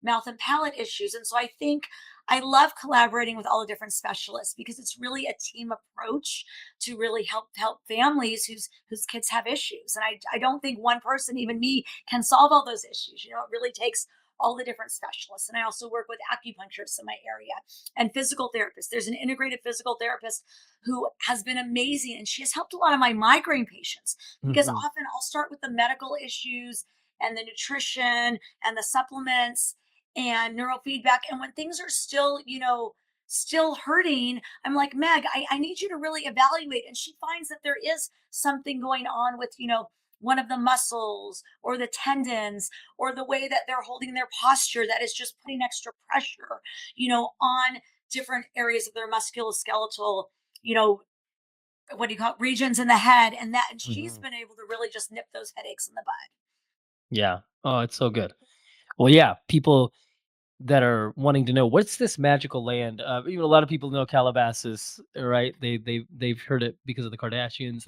mouth and palate issues. And so I think I love collaborating with all the different specialists because it's really a team approach to really help families whose kids have issues. And I don't think one person, even me, can solve all those issues. It really takes all the different specialists. And I also work with acupuncturists in my area and physical therapists. There's an integrative physical therapist who has been amazing, and she has helped a lot of my migraine patients because Hmm. often I'll start with the medical issues and the nutrition and the supplements and neurofeedback. And when things are still, still hurting, I'm like, Meg, I need you to really evaluate. And she finds that there is something going on with, one of the muscles or the tendons or the way that they're holding their posture that is just putting extra pressure, on different areas of their musculoskeletal, you know, what do you call it, regions in the head. And she's Hmm. been able to really just nip those headaches in the bud. Yeah. Oh, it's so good. Well, yeah, people that are wanting to know what's this magical land. Even a lot of people know Calabasas, right? They've heard it because of the Kardashians.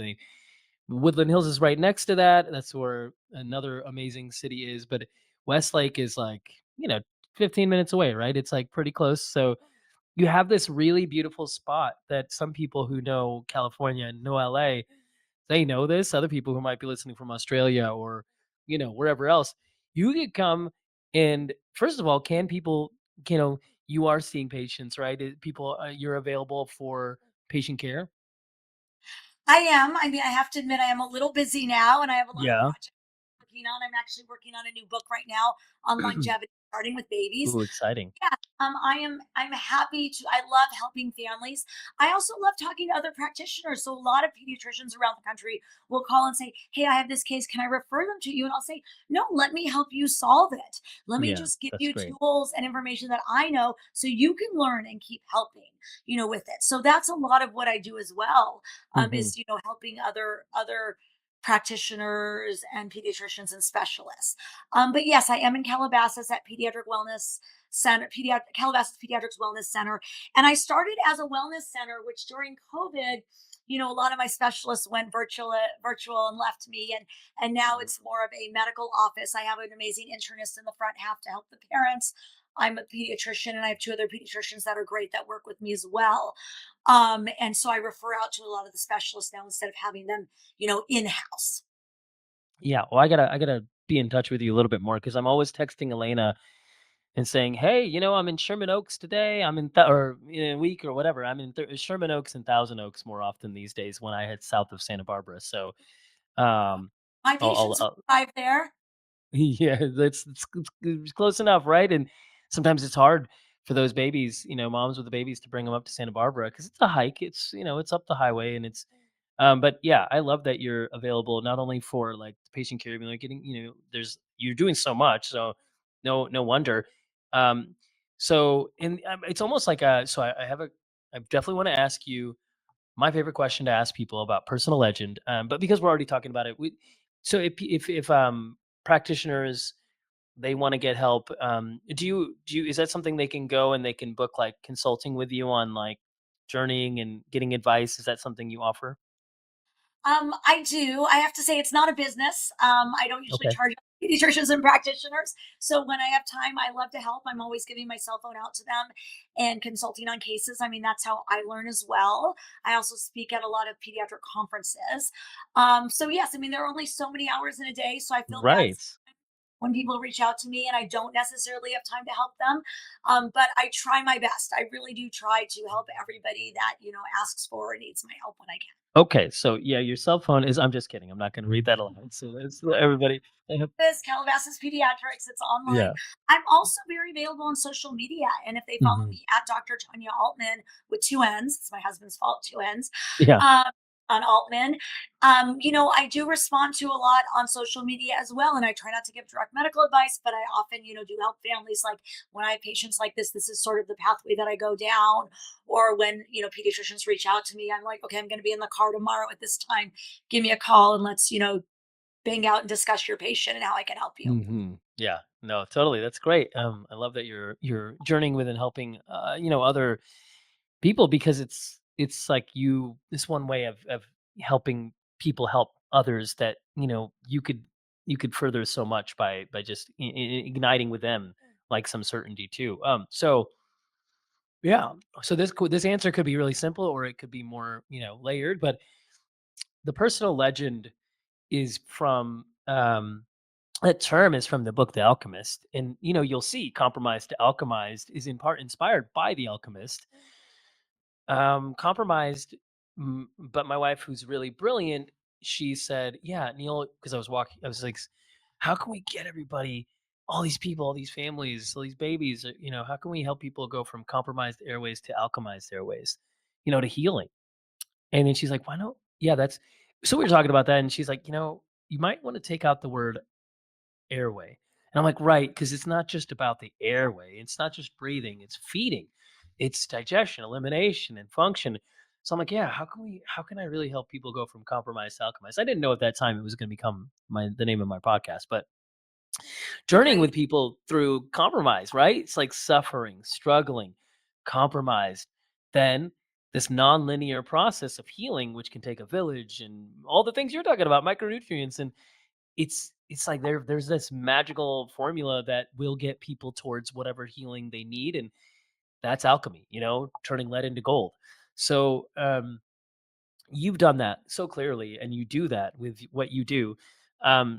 Woodland Hills is right next to that. That's where another amazing city is. But Westlake is like 15 minutes away, right? It's like pretty close. So you have this really beautiful spot that some people who know California and know LA, they know this. Other people who might be listening from Australia or, wherever else, you could come and first of all, can people, you are seeing patients, right? People, you're available for patient care. I am. I mean, I have to admit, I am a little busy now and I have a lot of Yeah. projects working on. I'm actually working on a new book right now on longevity, starting with babies. Ooh, exciting. Yeah, I'm happy to. I love helping families. I also love talking to other practitioners. So a lot of pediatricians around the country will call and say, "Hey, I have this case. Can I refer them to you?" And I'll say, "No, let me help you solve it. Let me Yeah, just give that's you great. tools and information that I know so you can learn and keep helping, with it." So that's a lot of what I do as well. Hmm. Is helping other practitioners and pediatricians and specialists. But yes, I am in Calabasas at Calabasas Pediatrics Wellness Center. And I started as a wellness center, which during COVID, a lot of my specialists went virtual and left me. And now it's more of a medical office. I have an amazing internist in the front half to help the parents. I'm a pediatrician and I have two other pediatricians that are great that work with me as well. And so I refer out to a lot of the specialists now instead of having them, in-house. Yeah, well, I gotta be in touch with you a little bit more because I'm always texting Elena and saying, "Hey, I'm in Sherman Oaks today. I'm or in a week or whatever. I'm in Sherman Oaks and Thousand Oaks more often these days when I head south of Santa Barbara." So, um, My I'll, patients I'll arrive there. yeah, it's close enough, right? And sometimes it's hard for those babies, moms with the babies to bring them up to Santa Barbara because it's a hike. It's up the highway and it's but yeah, I love that you're available not only for like the patient care, but like getting, you're doing so much, so no wonder. Um, so and it's almost like I definitely want to ask you my favorite question to ask people about personal legend, but because we're already talking about it, so if practitioners they want to get help, do you is that something they can go and they can book like consulting with you on like journeying and getting advice? Is that something you offer? I do. I have to say it's not a business. I don't usually Okay. charge pediatricians and practitioners. So when I have time, I love to help. I'm always giving my cell phone out to them and consulting on cases. I mean, that's how I learn as well. I also speak at a lot of pediatric conferences. So yes, I mean, there are only so many hours in a day. So I feel bad Right. when people reach out to me and I don't necessarily have time to help them. But I try my best. I really do try to help everybody that, asks for or needs my help when I can. Okay, so yeah, your cell phone is I'm just kidding. I'm not gonna read that aloud. So it's everybody. I hope- This Calabasas Pediatrics. It's online. Yeah. I'm also very available on social media. And if they follow Mhm. me at Dr. Tanya Altman with two N's, it's my husband's fault, two N's, Yeah. um, on Altman. I do respond to a lot on social media as well. And I try not to give direct medical advice, but I often, do help families. Like when I have patients like this is sort of the pathway that I go down. Or when, pediatricians reach out to me, I'm like, okay, I'm going to be in the car tomorrow at this time. Give me a call and let's, bang out and discuss your patient and how I can help you. Yeah, no, totally. That's great. I love that you're journeying with and helping, other people, because it's like this one way of helping people help others, that you could further so much by just igniting with them like some certainty too. So yeah, so this answer could be really simple, or it could be more layered. But the personal legend is from that term is from the book The Alchemist. And you'll see compromised to alchemized is in part inspired by The Alchemist. Compromised, but my wife, who's really brilliant, she said, "Yeah, Neil," because I was walking, I was like, "How can we get everybody, all these people, all these families, all these babies? How can we help people go from compromised airways to alchemized airways, to healing?" And then she's like, "Why not? Yeah, that's." So we were talking about that, and she's like, "You might want to take out the word airway." And I'm like, "Right, because it's not just about the airway. It's not just breathing, it's feeding, it's digestion, elimination, and function." So I'm like, "Yeah, how can I really help people go from compromised to alchemized?" I didn't know at that time it was going to become the name of my podcast, but journeying with Right. people through compromise, right? It's like suffering, struggling, compromised, then this non-linear process of healing, which can take a village and all the things you're talking about, micronutrients. And it's like there's this magical formula that will get people towards whatever healing they need, and that's alchemy, turning lead into gold. So you've done that so clearly, and you do that with what you do.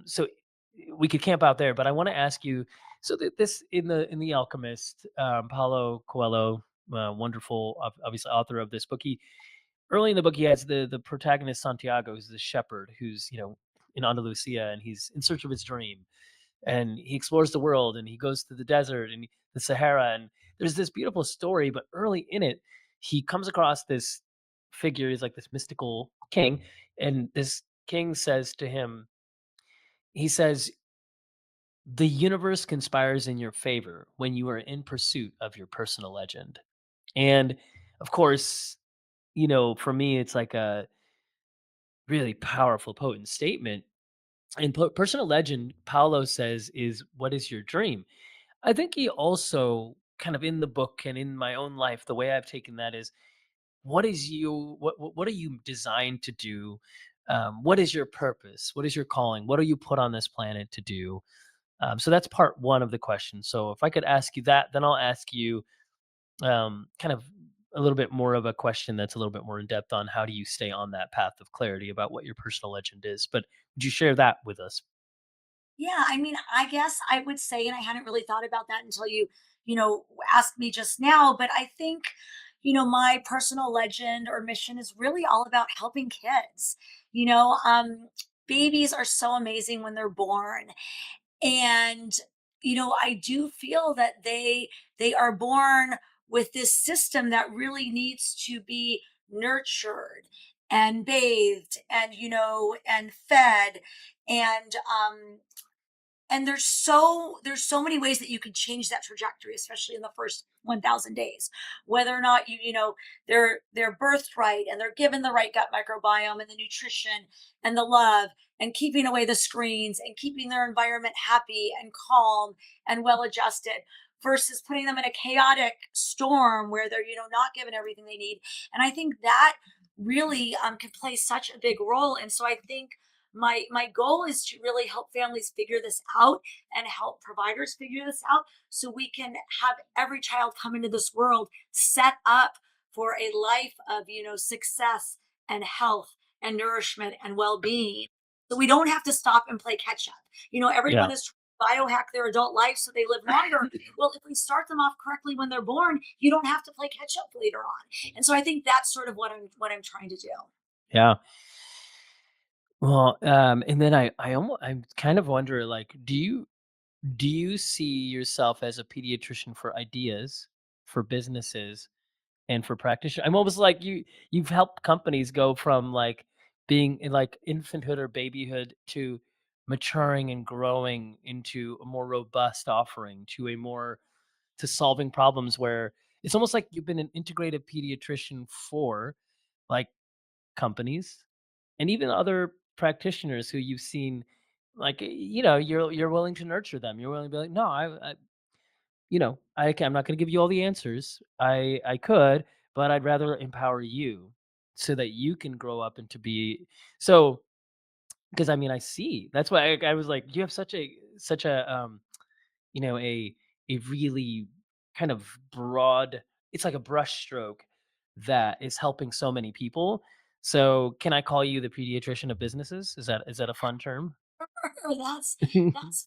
So we could camp out there, but I want to ask you. So this in the Alchemist, Paulo Coelho, wonderful, obviously author of this book. He early in the book, he has the protagonist Santiago, who's the shepherd, who's in Andalusia, and he's in search of his dream, and he explores the world, and he goes to the desert and the Sahara, and there's this beautiful story. But early in it, he comes across this figure. He's like this mystical king, and this king says to him, he says, "The universe conspires in your favor when you are in pursuit of your personal legend." And of course, for me, it's like a really powerful, potent statement. And personal legend, Paulo says, is what is your dream? I think he also kind of in the book and in my own life, the way I've taken that is, what are you designed to do? What is your purpose? What is your calling? What are you put on this planet to do? So that's part one of the question. So if I could ask you that, then I'll ask you kind of a little bit more of a question that's a little bit more in depth on how do you stay on that path of clarity about what your personal legend is. But would you share that with us? Yeah, I mean, I guess I would say, and I hadn't really thought about that until you asked me just now, but I think, my personal legend or mission is really all about helping kids. You know, um, Babies are so amazing when they're born. And, I do feel that they are born with this system that really needs to be nurtured and bathed and and fed and there's so many ways that you can change that trajectory, especially in the first 1000 days, whether or not they're birthed right and they're given the right gut microbiome and the nutrition and the love and keeping away the screens and keeping their environment happy and calm and well adjusted, versus putting them in a chaotic storm where they're not given everything they need. And I think that really can play such a big role. And so I think my goal is to really help families figure this out and help providers figure this out, so we can have every child come into this world set up for a life of success and health and nourishment and well-being, so we don't have to stop and play catch up. Yeah. Everyone is trying to biohack their adult life so they live longer. Well, if we start them off correctly when they're born, you don't have to play catch up later on. And so I think that's sort of what I'm trying to do. Yeah. Well, and then I kind of wonder, like, do you see yourself as a pediatrician for ideas, for businesses, and for practitioners? I'm almost like you've helped companies go from like being in like infanthood or babyhood to maturing and growing into a more robust offering, to solving problems where it's almost like you've been an integrative pediatrician for like companies and even other practitioners who you've seen like, you're willing to nurture them. You're willing to be like, "No, I'm not gonna give you all the answers. I could, but I'd rather empower you so that you can grow up and to be." So, because I mean, I see. That's why I was like, you have such a a really kind of broad, it's like a brush stroke that is helping so many people. So, can I call you the pediatrician of businesses? Is that a fun term? That's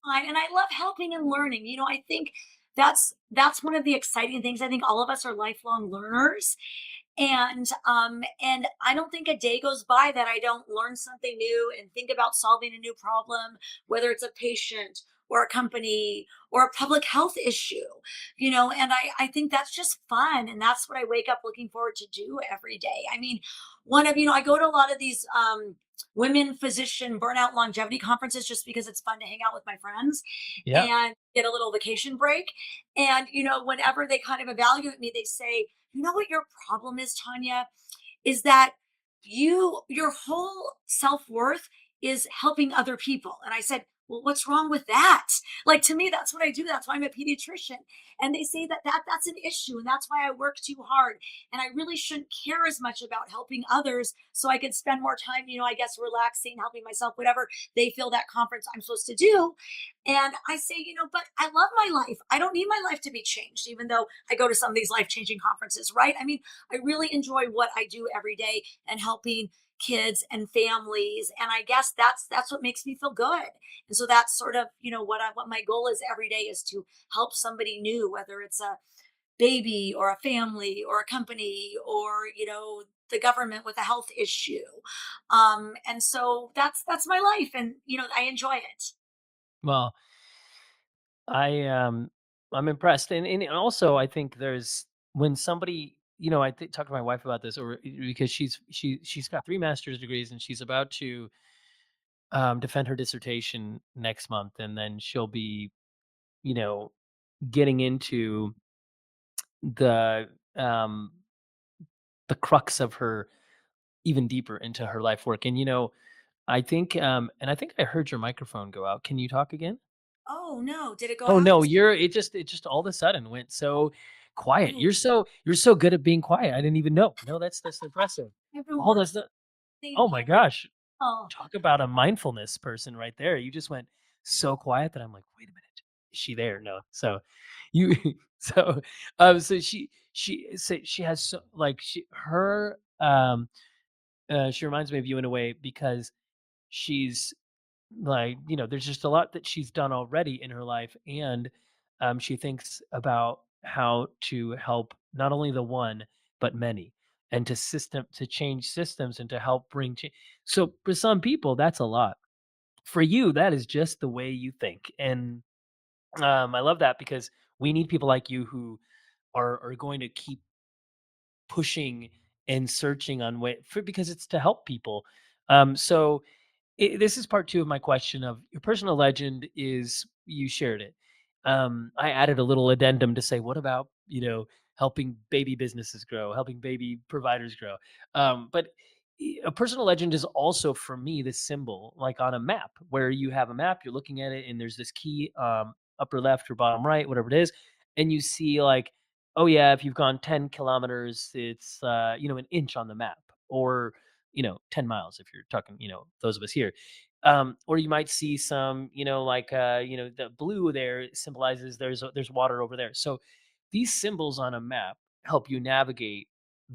fine, and I love helping and learning. I think that's one of the exciting things. I think all of us are lifelong learners, and I don't think a day goes by that I don't learn something new and think about solving a new problem, whether it's a patient or a company or a public health issue. And I think that's just fun, and that's what I wake up looking forward to do every day. I mean, I go to a lot of these women physician burnout longevity conferences just because it's fun to hang out with my friends Yeah. and get a little vacation break. And whenever they kind of evaluate me, they say, "You know what your problem is, Tanya, is that your whole self-worth is helping other people." And I said, "Well, what's wrong with that?" Like, to me, that's what I do. That's why I'm a pediatrician. And they say that's an issue, and that's why I work too hard. And I really shouldn't care as much about helping others, so I could spend more time, I guess, relaxing, helping myself, whatever they feel that conference I'm supposed to do. And I say, but I love my life. I don't need my life to be changed, even though I go to some of these life-changing conferences, right? I mean, I really enjoy what I do every day and helping kids and families. And I guess that's what makes me feel good. And so that's sort of, what my goal is every day, is to help somebody new, whether it's a baby or a family or a company or, the government with a health issue. And so that's my life, and I enjoy it. Well, I I'm impressed, and also I think there's when somebody, talked to my wife about this, or because she's got 3 master's degrees and she's about to defend her dissertation next month, and then she'll be, you know getting into the um the crux of her, even deeper into her life work. And I think I heard your microphone go out. Can you talk again? Oh no, did it go Oh, out? no, it just all of a sudden went so quiet. Oh, You're so good at being quiet. I didn't even know. No, that's impressitive. I've been Oh, working. that's the Thank oh my you. gosh. Oh, Talk about a mindfulness person right there. You just went so quiet that I'm like, "Wait a minute. Is she there?" No. So you so she has so like she reminds me of you in a way because she's like, there's just a lot that she's done already in her life, and she thinks about how to help not only the one but many, and to change systems and to help bring change. So for some people, that's a lot. For you, that is just the way you think, and I love that because we need people like you who are going to keep pushing and searching on way for because it's to help people. So this is part two of my question of your personal legend is you shared it. I added a little addendum to say, what about, helping baby businesses grow, helping baby providers grow? But a personal legend is also for me this symbol, like on a map, where you have a map, you're looking at it, and there's this key, upper left or bottom right, whatever it is, and you see like, oh yeah, if you've gone 10 kilometers, it's an inch on the map, or 10 miles if you're talking, those of us here. Or you might see some, like, the blue there symbolizes there's water over there. So these symbols on a map help you navigate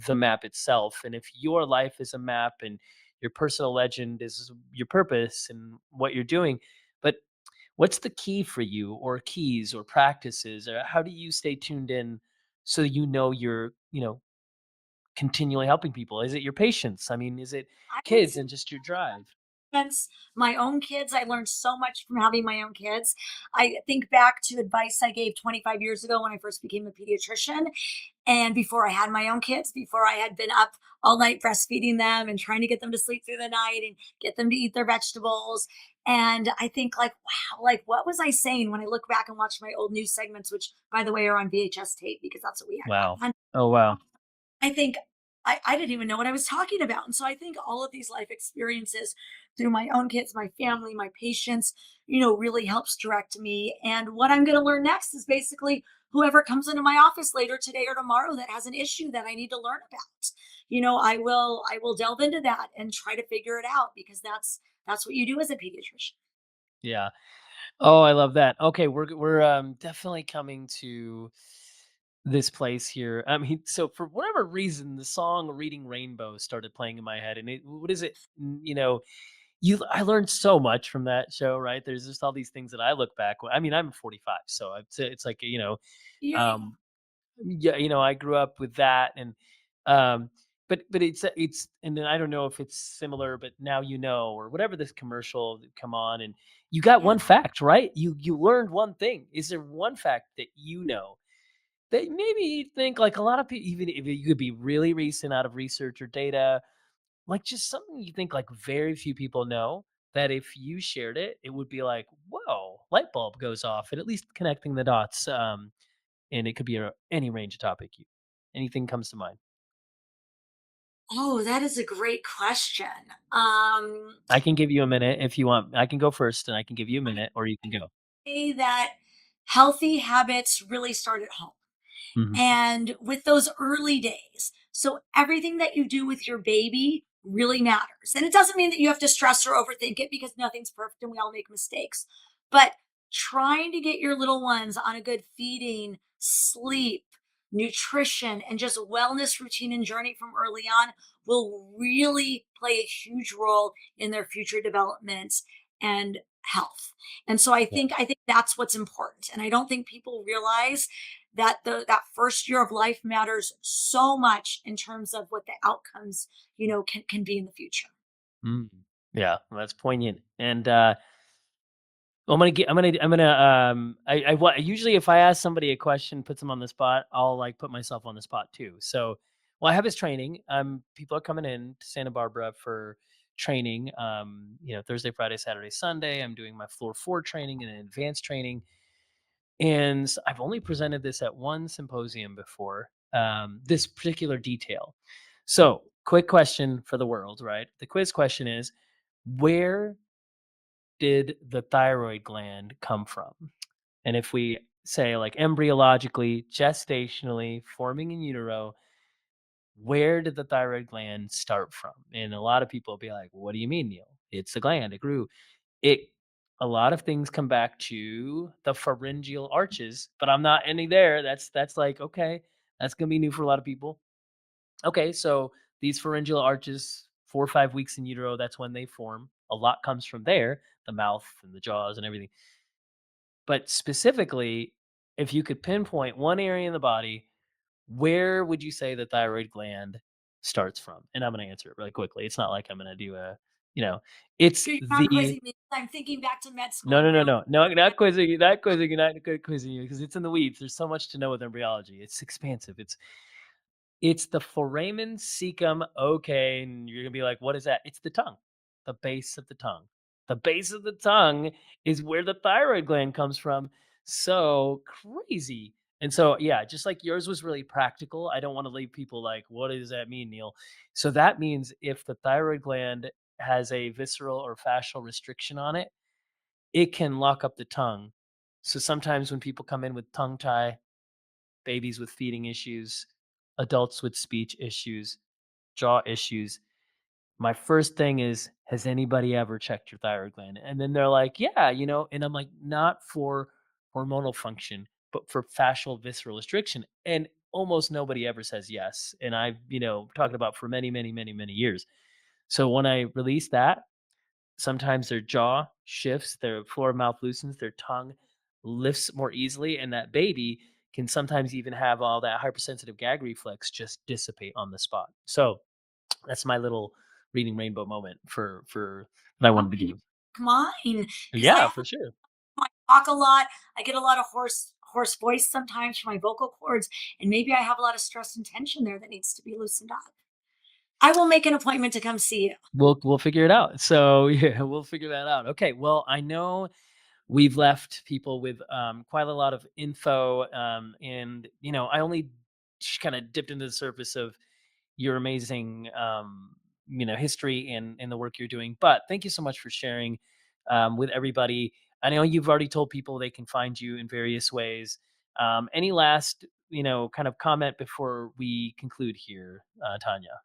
the map itself. And if your life is a map and your personal legend is your purpose and what you're doing, but what's the key for you, or keys or practices, or how do you stay tuned in so you're, continually helping people? Is it your patience? I mean, is it I would kids say and just your drive? since my own kids, I learned so much from having my own kids. I think back to advice I gave 25 years ago when I first became a pediatrician, and before I had my own kids, before I had been up all night breastfeeding them and trying to get them to sleep through the night and get them to eat their vegetables. And I think, like, wow, like, what was I saying when I look back and watch my old news segments, which by the way are on VHS tape because that's what we had back Wow. then. Oh, wow. I think I didn't even know what I was talking about. And so I think all of these life experiences through my own kids, my family, my patients, really helps direct me. And what I'm going to learn next is basically whoever comes into my office later today or tomorrow that has an issue that I need to learn about. I will delve into that and try to figure it out, because that's what you do as a pediatrician. Yeah. Oh, I love that. Okay, we're definitely coming to this place here. I mean, so for whatever reason, the song "Reading Rainbow" started playing in my head, and what is it? I learned so much from that show, right? There's just all these things that I look back. I mean, I'm 45, so it's like Yeah. um, yeah, I grew up with that, and um, but it's and then I don't know if it's similar, but now or whatever this commercial that come on, and you got Yeah. one fact, right? You learned one thing. Is there one fact that that maybe you think like a lot of people, even if you could be really recent out of research or data, like just something you think like very few people know, that if you shared it, it would be like, whoa, light bulb goes off, and at least connecting the dots. And it could be any range of topic. Anything comes to mind. Oh, that is a great question. I can give you a minute if you want. I can go first, and I can give you a I minute, or you can go. say that healthy habits really start at home Mhm. and with those early days. So everything that you do with your baby really matters. And it doesn't mean that you have to stress or overthink it, because nothing's perfect and we all make mistakes. But trying to get your little ones on a good feeding, sleep, nutrition, and just wellness routine and journey from early on will really play a huge role in their future development and health. And so Yeah. I think that's what's important. And I don't think people realize that that first year of life matters so much in terms of what the outcomes, can be in the future. Mm. Yeah, well, that's poignant. And usually if I ask somebody a question, puts them on the spot, I'll like put myself on the spot too. So, well, I have this training. People are coming in to Santa Barbara for training. Thursday, Friday, Saturday, Sunday. I'm doing my floor 4 training and an advanced training. And I've only presented this at one symposium before, this particular detail. So, quick question for the world, right? The quiz question is, where did the thyroid gland come from? And if we say like embryologically, gestationally, forming in utero, where did the thyroid gland start from? And a lot of people will be like, what do you mean, Neil? It's the gland. It grew. It A lot of things come back to the pharyngeal arches, but I'm not ending there. That's like, okay, that's gonna be new for a lot of people. Okay, so these pharyngeal arches, 4 or 5 weeks in utero, that's when they form. A lot comes from there, the mouth and the jaws and everything. But specifically, if you could pinpoint one area in the body, where would you say the thyroid gland starts from? And I'm going to answer it really quickly. It's not like I'm going to do you know, it's You're not the quizzing me. I'm thinking back to med school no, and no, no, realizing no, no, that not quizzing you because it's in the weeds. There's so much to know with embryology. It's expansive. It's the foramen cecum. Okay, and you're gonna be like, "What is that?" It's the tongue, the base of the tongue. The base of the tongue is where the thyroid gland comes from. So crazy. And so, yeah, just like yours was really practical. I don't want to leave people like, "What does that mean, Neil?" So that means if the thyroid gland has a visceral or fascial restriction on it, it can lock up the tongue. So sometimes when people come in with tongue tie, babies with feeding issues, adults with speech issues, jaw issues. My first thing is, has anybody ever checked your thyroid gland? And then they're like, yeah, and I'm like, not for hormonal function, but for fascial visceral restriction. And almost nobody ever says yes. And I've, talked about for many, many, many, many years. So when I release that, sometimes their jaw shifts, their floor of mouth loosens, their tongue lifts more easily, and that baby can sometimes even have all that hypersensitive gag reflex just dissipate on the spot. So that's my little reading rainbow moment for that I wanted to give. mine, because Yeah, for sure. I talk a lot. I get a lot of hoarse voice sometimes from my vocal cords, and maybe I have a lot of stress and tension there that needs to be loosened up. I will make an appointment to come see you. We'll figure it out. So yeah, we'll figure that out. Okay. Well, I know we've left people with quite a lot of info, and I only just kind of dipped into the surface of your amazing, history and the work you're doing. But thank you so much for sharing with everybody. I know you've already told people they can find you in various ways. Any last, kind of comment before we conclude here, Tanya?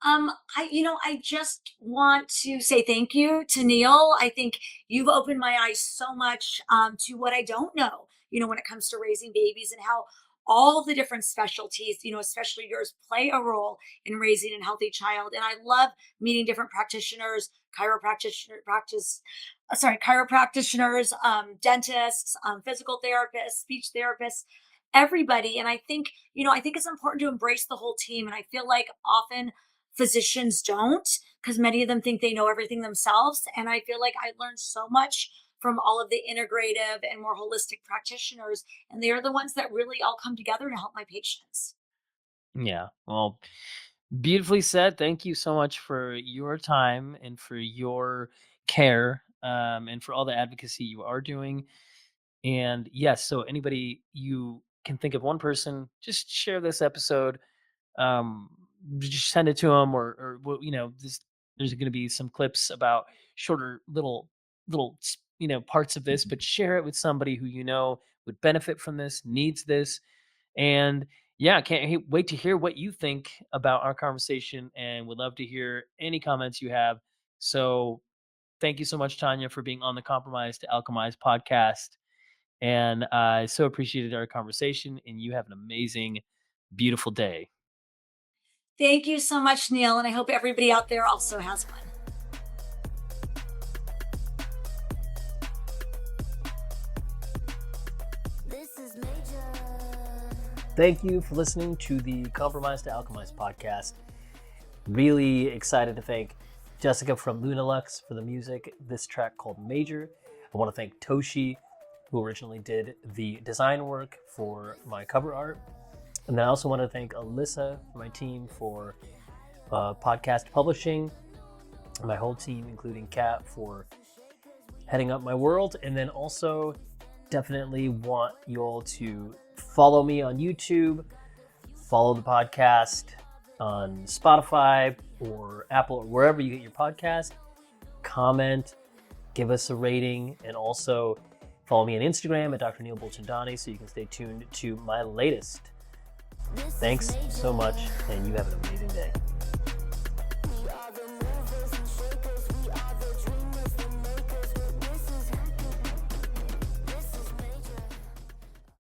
I just want to say thank you to Neil. I think you've opened my eyes so much to what I don't know, when it comes to raising babies and how all the different specialties, especially yours, play a role in raising a healthy child. And I love meeting different practitioners, chiropractitioners, dentists, physical therapists, speech therapists, everybody. And I think it's important to embrace the whole team. And I feel like often physicians don't, because many of them think they know everything themselves. And I feel like I learned so much from all of the integrative and more holistic practitioners, and they are the ones that really all come together to help my patients. Yeah. Well, beautifully said. Thank you so much for your time and for your care, and for all the advocacy you are doing. And yes, so anybody you can think of one person, just share this episode. Um, just send it to them, or there's going to be some clips about shorter parts of this, but share it with somebody who would benefit from this, needs this. And yeah, wait to hear what you think about our conversation, and would love to hear any comments you have. So thank you so much, Tanya, for being on the Compromise to Alchemize podcast. And I so appreciated our conversation, and you have an amazing, beautiful day. Thank you so much, Neil, and I hope everybody out there also has one. This is major. Thank you for listening to the Compromise to Alchemize podcast. Really excited to thank Jessica from Lunalux for the music, this track called Major. I want to thank Toshi, who originally did the design work for my cover art. And then I also want to thank Alyssa, my team, for podcast publishing, my whole team, including Kat, for heading up my world. And then also definitely want you all to follow me on YouTube, follow the podcast on Spotify or Apple or wherever you get your podcast, comment, give us a rating, and also follow me on Instagram at Dr. Neil Bulchandani so you can stay tuned to my latest. Thanks so much, and you have an amazing day.